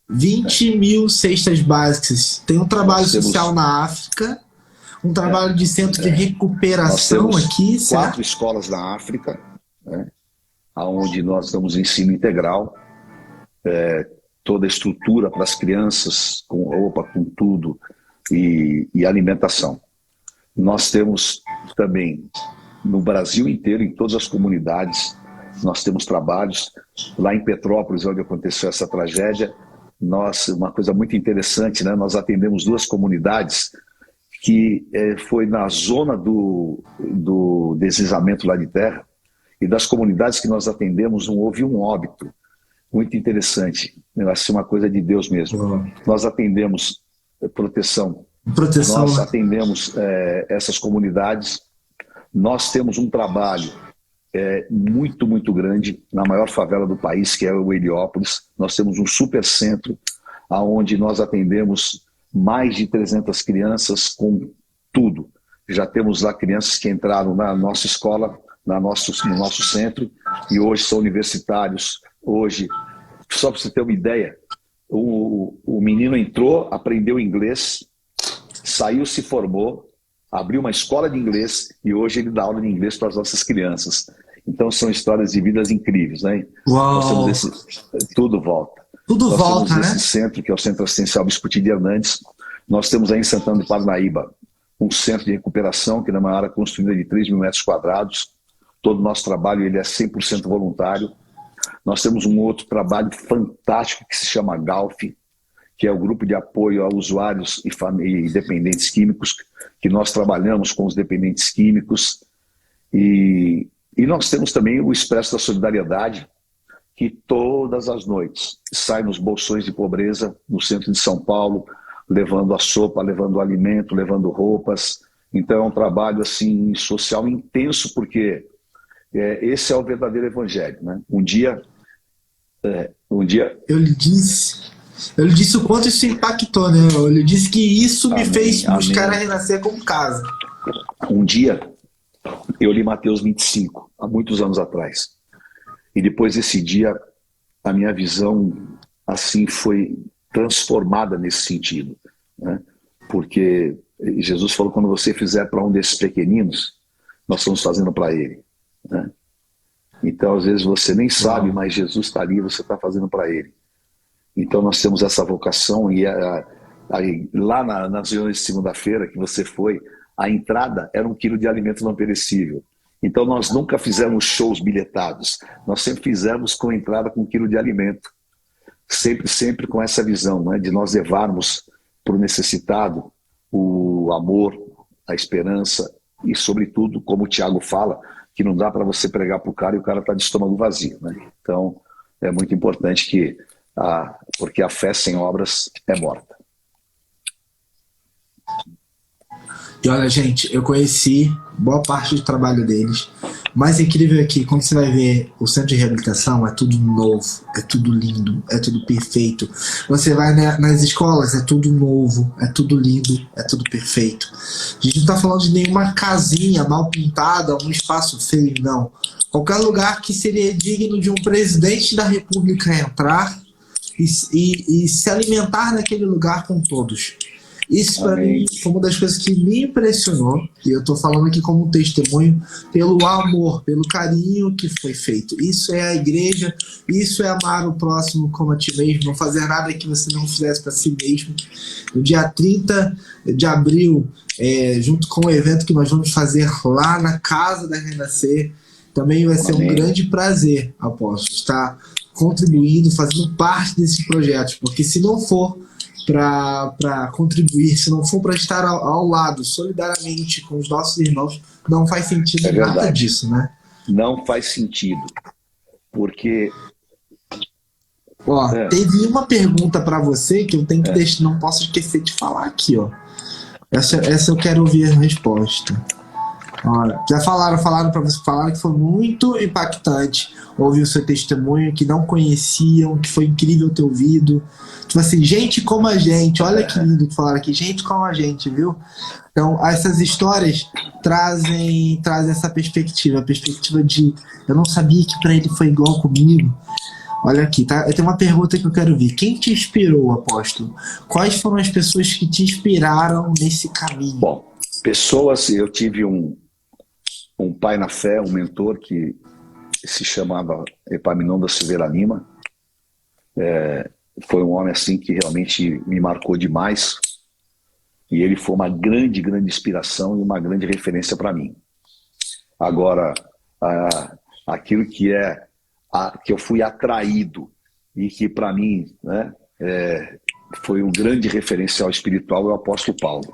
S1: 20 mil cestas básicas. Tem um trabalho social na África, um trabalho de centro de recuperação aqui, certo?
S2: 4 escolas na África, né, onde nós damos ensino integral, toda a estrutura para as crianças, com roupa, com tudo, e alimentação. Nós temos também, no Brasil inteiro, em todas as comunidades, nós temos trabalhos. Lá em Petrópolis, onde aconteceu essa tragédia, uma coisa muito interessante, né? Nós atendemos 2 comunidades que foi na zona do deslizamento lá de terra, e das comunidades que nós atendemos não houve um óbito. Muito interessante, assim, uma coisa de Deus mesmo. Nós atendemos proteção, nós atendemos essas comunidades. Nós temos um trabalho muito, muito grande na maior favela do país, que é o Heliópolis. Nós temos um super centro onde nós atendemos mais de 300 crianças com tudo. Já temos lá crianças que entraram na nossa escola, no nosso centro, e hoje são universitários. Hoje, só para você ter uma ideia, o menino entrou, aprendeu inglês, saiu, se formou, abriu uma escola de inglês e hoje ele dá aula de inglês para as nossas crianças. Então são histórias de vidas incríveis, né?
S1: Uau.
S2: Nós temos tudo volta.
S1: Tudo
S2: nós
S1: volta,
S2: temos
S1: né?
S2: esse centro, que é o Centro Assistencial Bispo de Hernandes. Nós temos aí em Santana de Parnaíba um centro de recuperação, que é uma área construída de 3 mil metros quadrados. Todo o nosso trabalho ele é 100% voluntário. Nós temos um outro trabalho fantástico que se chama GALF, que é o Grupo de Apoio a Usuários e Dependentes Químicos, que nós trabalhamos com os dependentes químicos. E nós temos também o Expresso da Solidariedade, que todas as noites sai nos bolsões de pobreza no centro de São Paulo, levando a sopa, levando o alimento, levando roupas. Então é um trabalho assim social intenso, porque esse é o verdadeiro evangelho, né? Um dia
S1: eu lhe disse o quanto isso impactou, né? Eu lhe disse que isso me fez buscar a Renascer como casa.
S2: Um dia eu li Mateus 25, há muitos anos atrás. E depois desse dia, a minha visão assim foi transformada nesse sentido, né? Porque Jesus falou: quando você fizer para um desses pequeninos, nós estamos fazendo para ele, né? Então, às vezes você nem sabe, mas Jesus está ali e você está fazendo para ele. Então nós temos essa vocação e lá nas reuniões de segunda-feira que você foi, a entrada era 1 quilo de alimento não perecível. Então nós nunca fizemos shows bilhetados, nós sempre fizemos com entrada com 1 quilo de alimento. Sempre com essa visão, né, de nós levarmos para o necessitado o amor, a esperança e, sobretudo, como o Tiago fala, que não dá para você pregar para o cara e o cara está de estômago vazio. Né? Então, é muito importante porque a fé sem obras é morta.
S1: E olha, gente, eu conheci boa parte do trabalho deles. Mais incrível é que quando você vai ver o centro de reabilitação, é tudo novo, é tudo lindo, é tudo perfeito. Você vai nas escolas, é tudo novo, é tudo lindo, é tudo perfeito. A gente não tá falando de nenhuma casinha mal pintada, um espaço feio, não. Qualquer lugar que seria digno de um presidente da república entrar e se alimentar naquele lugar com todos. Isso para mim foi uma das coisas que me impressionou, e eu estou falando aqui como um testemunho, pelo amor, pelo carinho que foi feito. Isso é a igreja, isso é amar o próximo como a ti mesmo, não fazer nada que você não fizesse para si mesmo. No dia 30 de abril, junto com o evento que nós vamos fazer lá na Casa da Renascer, também vai ser um grande prazer, apóstolo, estar contribuindo, fazendo parte desses projetos, porque se não for para contribuir, se não for para estar ao lado, solidariamente com os nossos irmãos, não faz sentido nada disso, né?
S2: Não faz sentido, porque...
S1: Teve uma pergunta para você que eu tenho que deixar, não posso esquecer de falar aqui, ó. Essa eu quero ouvir a resposta. Olha, já falaram para você, falaram que foi muito impactante ouvir o seu testemunho, que não conheciam, que foi incrível ter ouvido. Tipo assim, gente como a gente, olha que lindo que falaram aqui, gente como a gente, viu? Então, essas histórias trazem essa perspectiva, a perspectiva de eu não sabia que para ele foi igual comigo. Olha aqui, tá? Eu tenho uma pergunta que eu quero ver. Quem te inspirou, apóstolo? Quais foram as pessoas que te inspiraram nesse caminho?
S2: Bom, pessoas, eu tive um pai na fé, um mentor que se chamava Epaminondas Silveira Lima. Foi um homem assim que realmente me marcou demais. E ele foi uma grande, grande inspiração e uma grande referência para mim. Agora, aquilo que eu fui atraído e que para mim, né, foi um grande referencial espiritual é o apóstolo Paulo.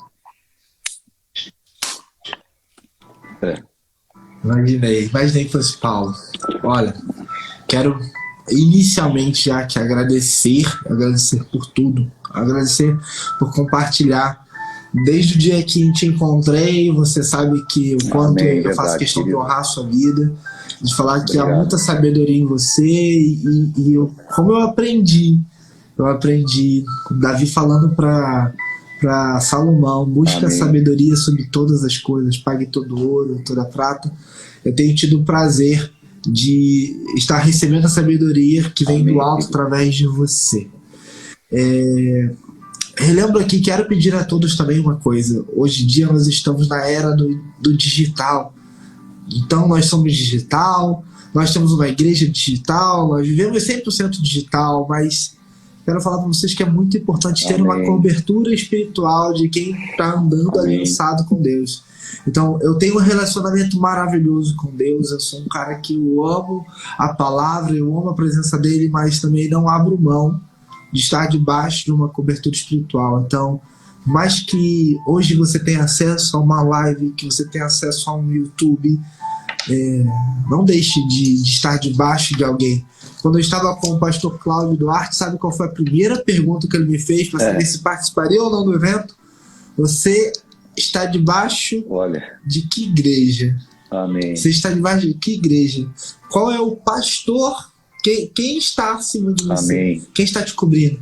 S1: Imaginei que fosse Paulo. Olha, quero inicialmente já te agradecer por tudo, agradecer por compartilhar. Desde o dia que te encontrei, você sabe que o quanto eu faço questão de honrar a sua vida, de falar que há muita sabedoria em você e como eu aprendi, Davi falando para Salomão, busca sabedoria sobre todas as coisas, pague todo ouro, toda prata. Eu tenho tido o prazer de estar recebendo a sabedoria que vem do alto através de você. Relembro aqui, quero pedir a todos também uma coisa. Hoje em dia nós estamos na era do digital. Então nós somos digital, nós temos uma igreja digital, nós vivemos 100% digital, mas quero falar para vocês que é muito importante ter uma cobertura espiritual de quem está andando aliançado com Deus. Então, eu tenho um relacionamento maravilhoso com Deus, eu sou um cara que eu amo a palavra, eu amo a presença dele, mas também não abro mão de estar debaixo de uma cobertura espiritual. Então, mais que hoje você tenha acesso a uma live, que você tenha acesso a um YouTube, não deixe de estar debaixo de alguém. Quando eu estava com o pastor Cláudio Duarte, sabe qual foi a primeira pergunta que ele me fez para saber se participaria ou não do evento? Você está debaixo de que igreja?
S2: Amém.
S1: Você está debaixo de que igreja? Qual é o pastor? Quem está acima de você?
S2: Amém.
S1: Quem está te cobrindo?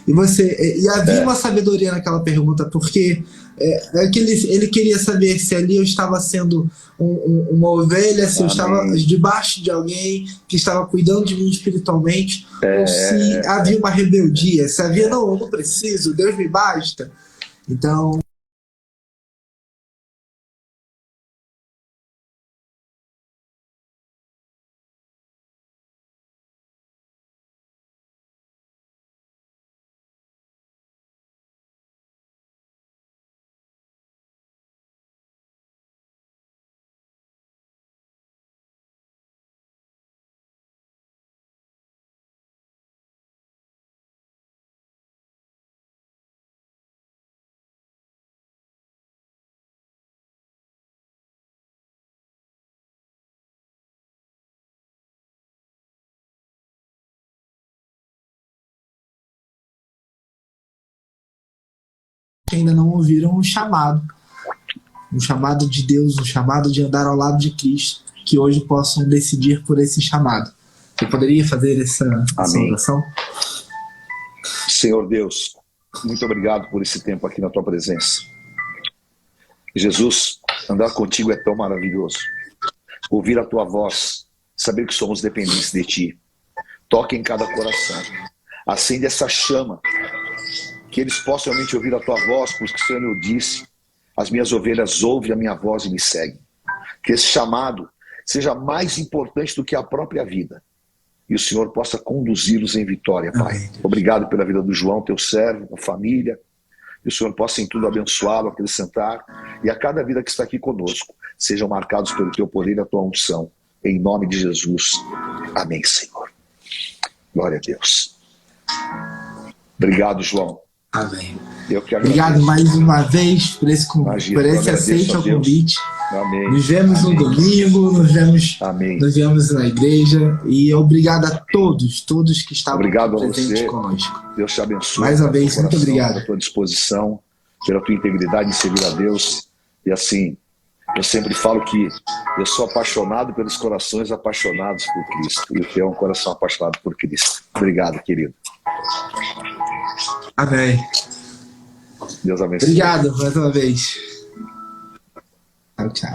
S1: E havia uma sabedoria naquela pergunta, porque ele queria saber se ali eu estava sendo uma ovelha, se eu estava debaixo de alguém que estava cuidando de mim espiritualmente, ou se havia uma rebeldia, se havia, não, eu não preciso, Deus me basta. Então, que ainda não ouviram o chamado de Deus, o chamado de andar ao lado de Cristo, que hoje possam decidir por esse chamado. Você poderia fazer essa oração?
S2: Senhor Deus, muito obrigado por esse tempo aqui na tua presença. Jesus, andar contigo é tão maravilhoso. Ouvir a tua voz, saber que somos dependentes de ti. Toca em cada coração. Acende essa chama, que eles possam realmente ouvir a tua voz, porque o Senhor disse: as minhas ovelhas ouvem a minha voz e me seguem. Que esse chamado seja mais importante do que a própria vida. E o Senhor possa conduzi-los em vitória, Pai. Amém. Obrigado pela vida do João, teu servo, a família. E o Senhor possa em tudo abençoá-lo, acrescentar. E a cada vida que está aqui conosco, sejam marcados pelo teu poder e a tua unção. Em nome de Jesus. Amém, Senhor. Glória a Deus. Obrigado, João.
S1: Amém.
S2: Obrigado
S1: mais uma vez por esse aceite ao convite.
S2: Amém.
S1: Nos vemos no domingo, nos vemos na igreja. E obrigado a todos que estavam presentes conosco.
S2: Deus te abençoe.
S1: Mais uma vez, muito obrigado.
S2: Pela tua disposição, pela tua integridade em servir a Deus. E assim, eu sempre falo que eu sou apaixonado pelos corações apaixonados por Cristo. E o teu é um coração apaixonado por Cristo. Obrigado, querido.
S1: Amém.
S2: Deus abençoe.
S1: Obrigado mais uma vez. Tchau.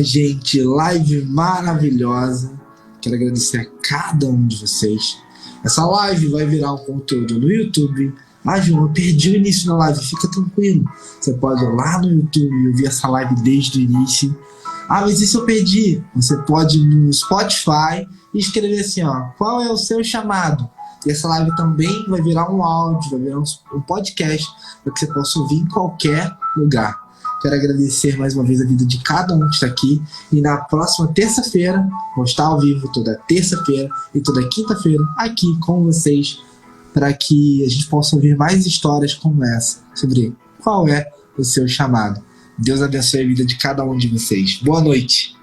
S1: Gente, live maravilhosa. Quero agradecer a cada um de vocês. Essa live vai virar um conteúdo no YouTube. João, eu perdi o início da live. Fica tranquilo. Você pode ir lá no YouTube e ouvir essa live desde o início. Mas isso eu perdi. Você pode ir no Spotify e escrever assim, qual é o seu chamado? E essa live também vai virar um áudio, vai virar um podcast, para que você possa ouvir em qualquer lugar. Quero agradecer mais uma vez a vida de cada um que está aqui. E na próxima terça-feira, vou estar ao vivo toda terça-feira e toda quinta-feira aqui com vocês, para que a gente possa ouvir mais histórias como essa, sobre qual é o seu chamado. Deus abençoe a vida de cada um de vocês. Boa noite.